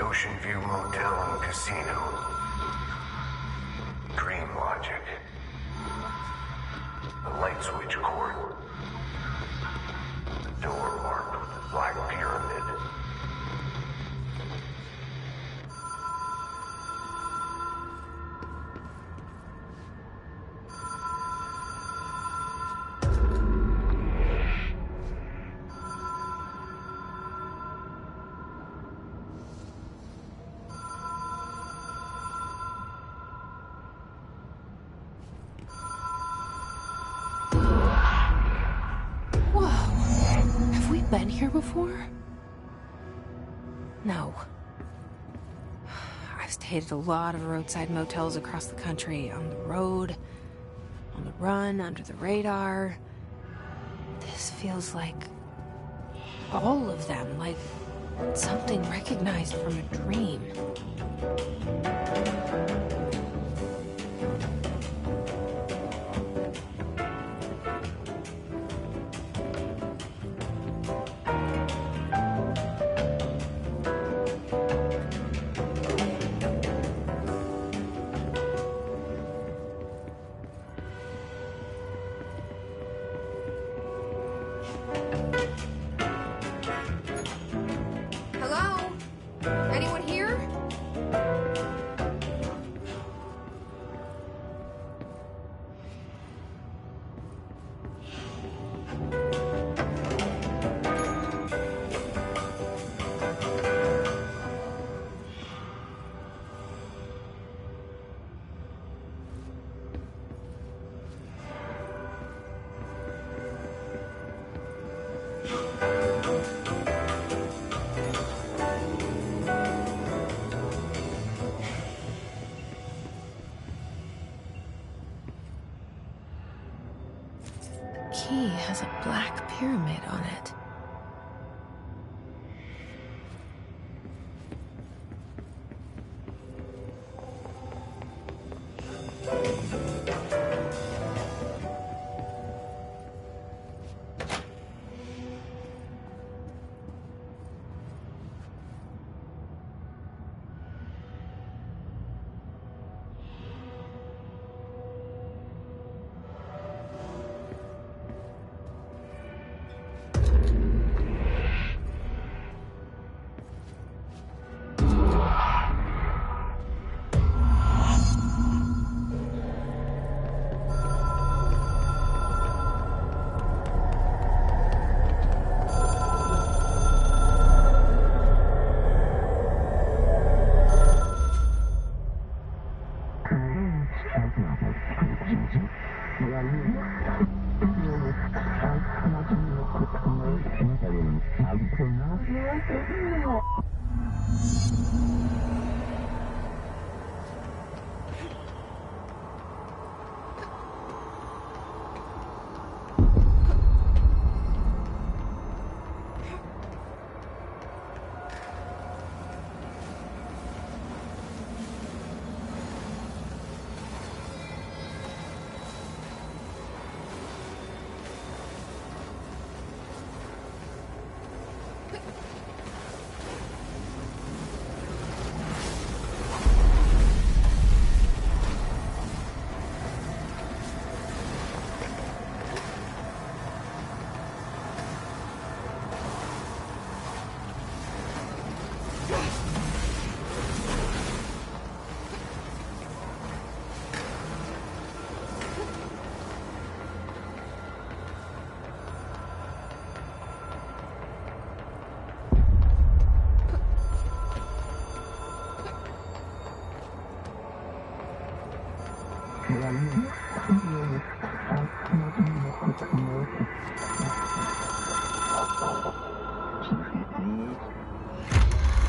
Ocean View Motel and Casino. Dream Logic. The light switch cord. The door marked with the Black Pyramid. Been here before? No. I've stayed at a lot of roadside motels across the country, on the road, on the run, under the radar. This feels like all of them, like something recognized from a dream. Key has a black pyramid on it.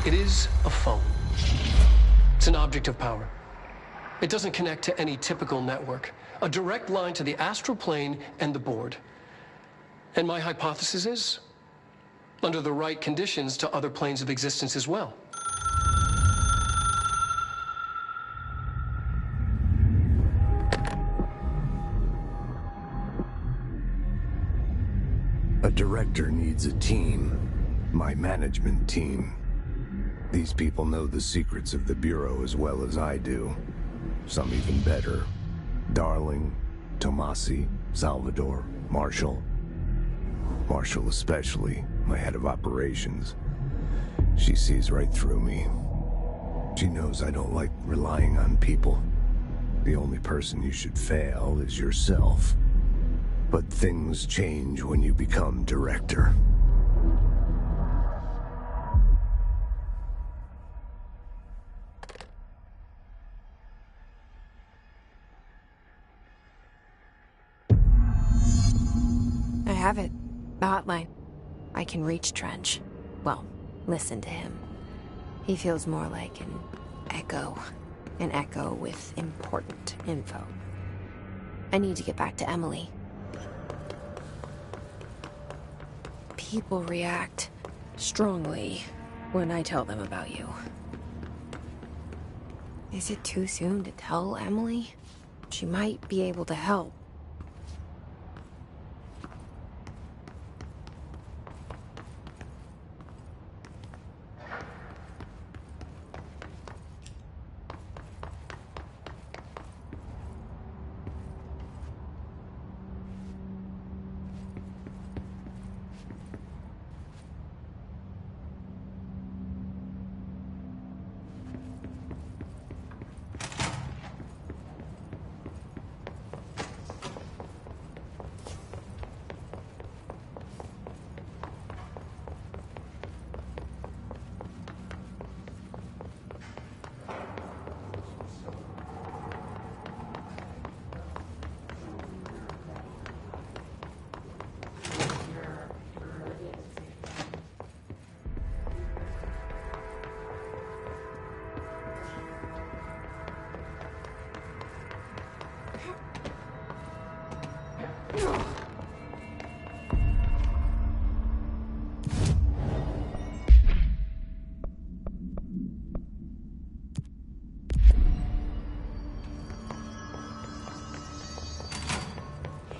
It is a phone. It's an object of power. It doesn't connect to any typical network. A direct line to the astral plane and the board. And my hypothesis is, under the right conditions, to other planes of existence as well. A director needs a team. My management team. These people know the secrets of the Bureau as well as I do. Some even better. Darling, Tomasi, Salvador, Marshall. Marshall especially, my head of operations. She sees right through me. She knows I don't like relying on people. The only person you should fail is yourself. But things change when you become director. I have it. The hotline. I can reach Trench. Well, listen to him. He feels more like an echo. An echo with important info. I need to get back to Emily. People react strongly when I tell them about you. Is it too soon to tell Emily? She might be able to help.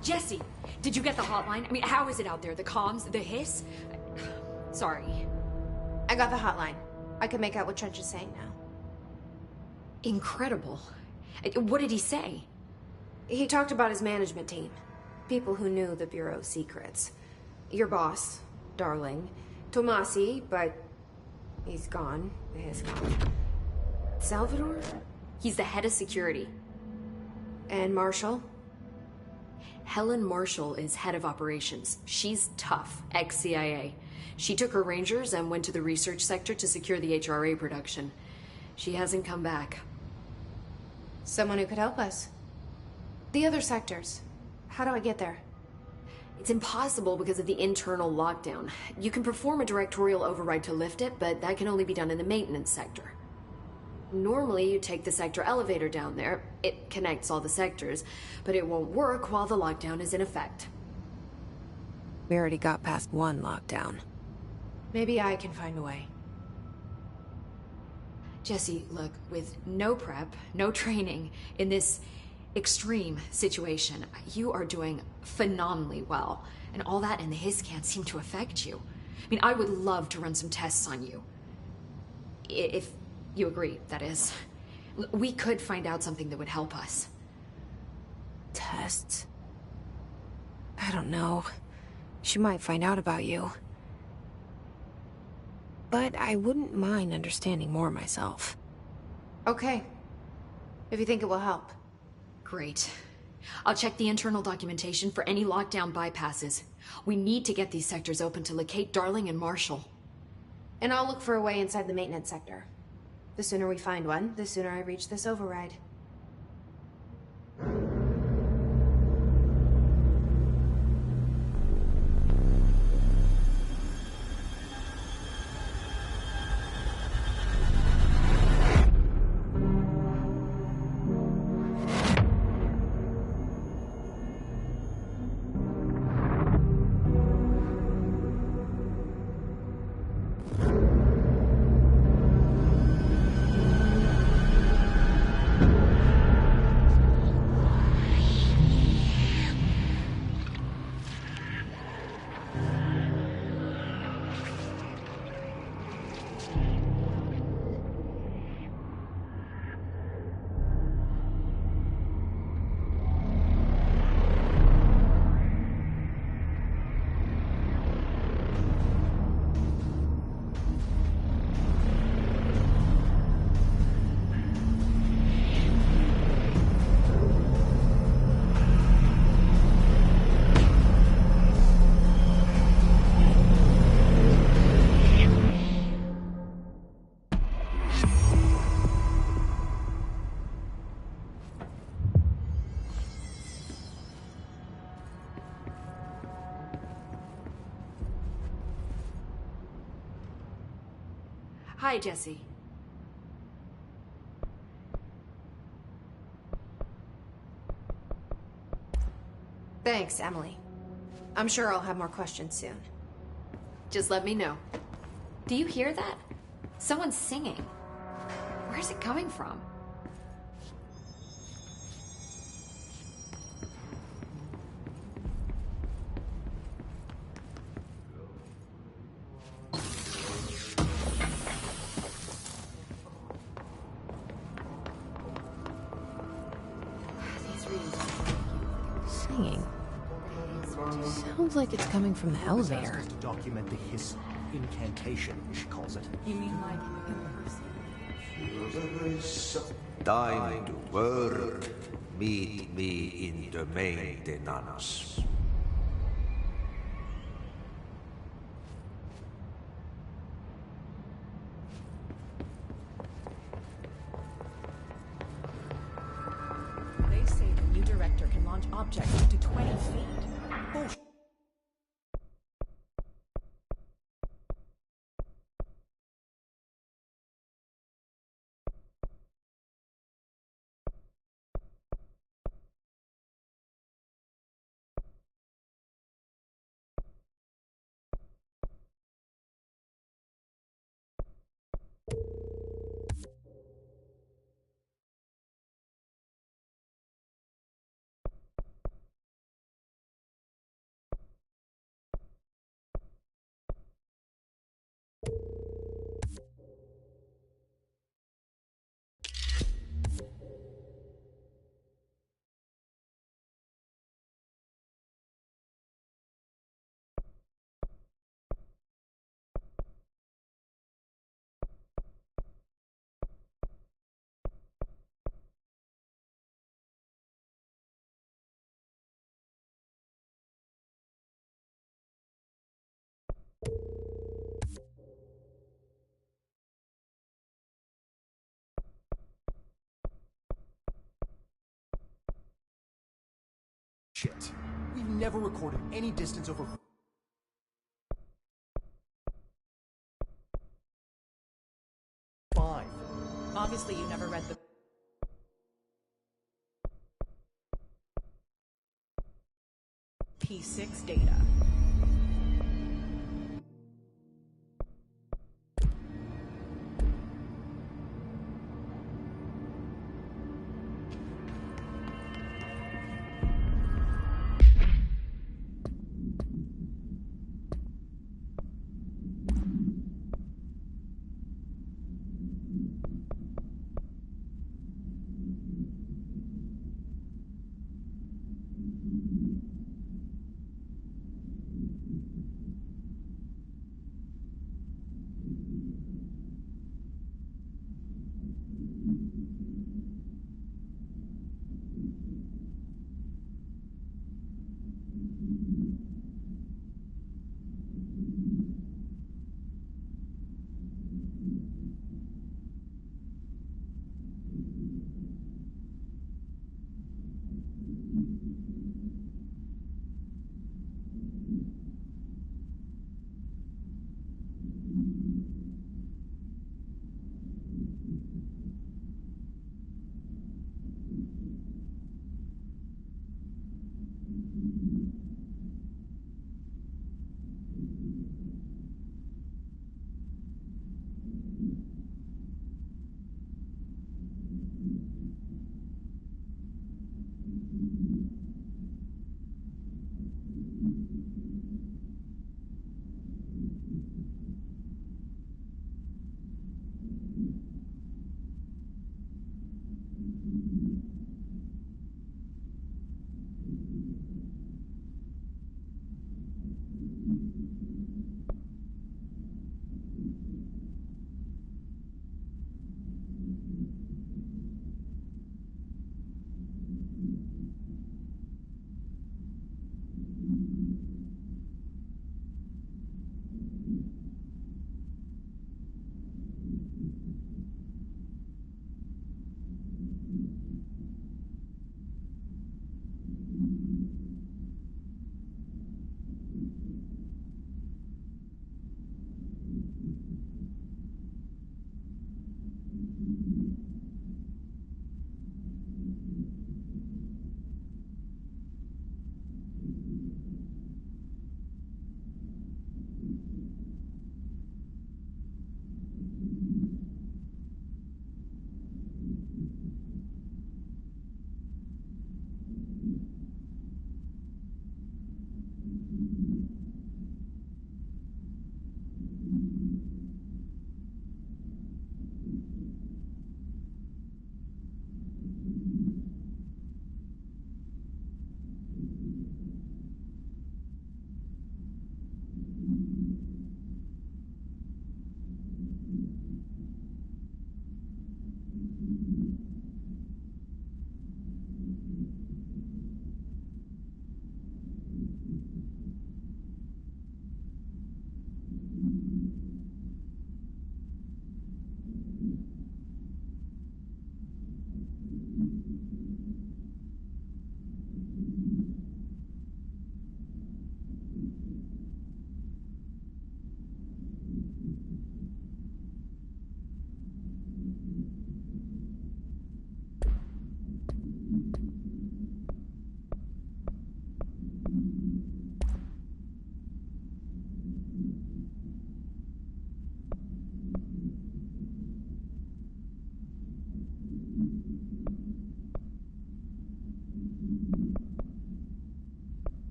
Jesse, did you get the hotline? I mean, how is it out there? The comms, the hiss? Sorry. I got the hotline. I can make out what Trench is saying now. Incredible. What did he say? He talked about his management team. People who knew the Bureau's secrets. Your boss, Darling. Tomasi, but he's gone. He's gone. Salvador? He's the head of security. And Marshall? Helen Marshall is head of operations. She's tough, ex-CIA. She took her Rangers and went to the research sector to secure the HRA production. She hasn't come back. Someone who could help us. The other sectors. How do I get there? It's impossible because of the internal lockdown. You can perform a directorial override to lift it, but that can only be done in the maintenance sector. Normally, you take the sector elevator down there. It connects all the sectors, but it won't work while the lockdown is in effect. We already got past one lockdown. Maybe I can find a way. Jesse, look, with no prep, no training, in this extreme situation, you are doing phenomenally well. And all that and the hiss can't seem to affect you. I mean, I would love to run some tests on you. If you agree, that is. We could find out something that would help us. Tests? I don't know. She might find out about you. But I wouldn't mind understanding more myself. Okay. If you think it will help. Great. I'll check the internal documentation for any lockdown bypasses. We need to get these sectors open to locate Darling and Marshall. And I'll look for a way inside the maintenance sector. The sooner we find one, the sooner I reach this override. Hi, Jesse. Thanks, Emily. I'm sure I'll have more questions soon. Just let me know. Do you hear that? Someone's singing. Where's it coming from? Singing. Sounds like it's coming from the elevator. To document the hiss incantation, she calls it. You mean like Time to work. Meet me in the maintenance. They say the new director can launch objects up to 20 feet. Bullshit. We never recorded any distance over... five. Obviously, you never read the... P6 data.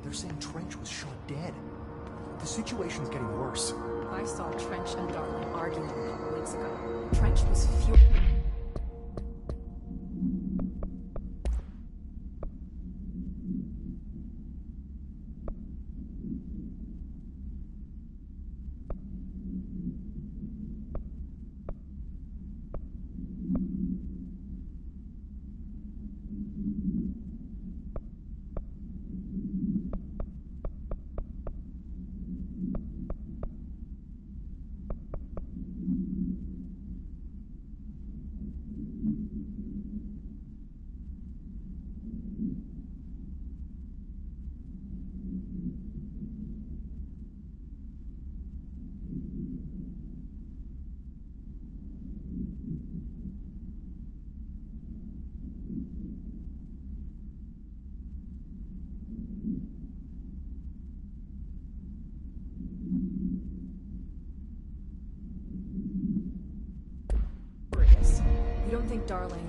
They're saying Trench was shot dead. The situation's getting worse. I saw Trench and Darling arguing a couple weeks ago. Trench was furious. You don't think Darling...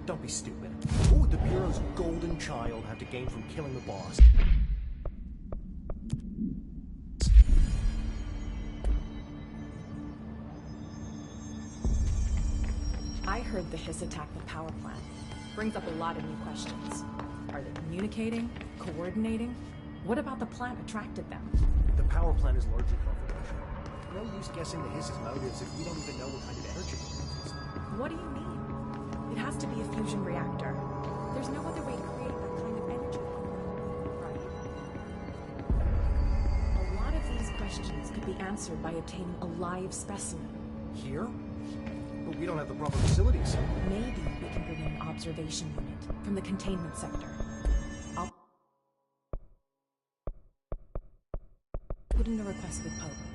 Don't be stupid. What would the Bureau's golden child have to gain from killing the boss? I heard the Hiss attacked the power plant. Brings up a lot of new questions. Are they communicating? Coordinating? What about the plant attracted them? The power plant is largely confidential. No use guessing the Hiss's motives if we don't even know what kind of energy it uses. What do you mean? It has to be a fusion reactor. There's no other way to create that kind of energy, right? A lot of these questions could be answered by obtaining a live specimen. Here? But we don't have the proper facilities. Maybe we can bring in an observation unit from the containment sector. I'll put in a request with Pope.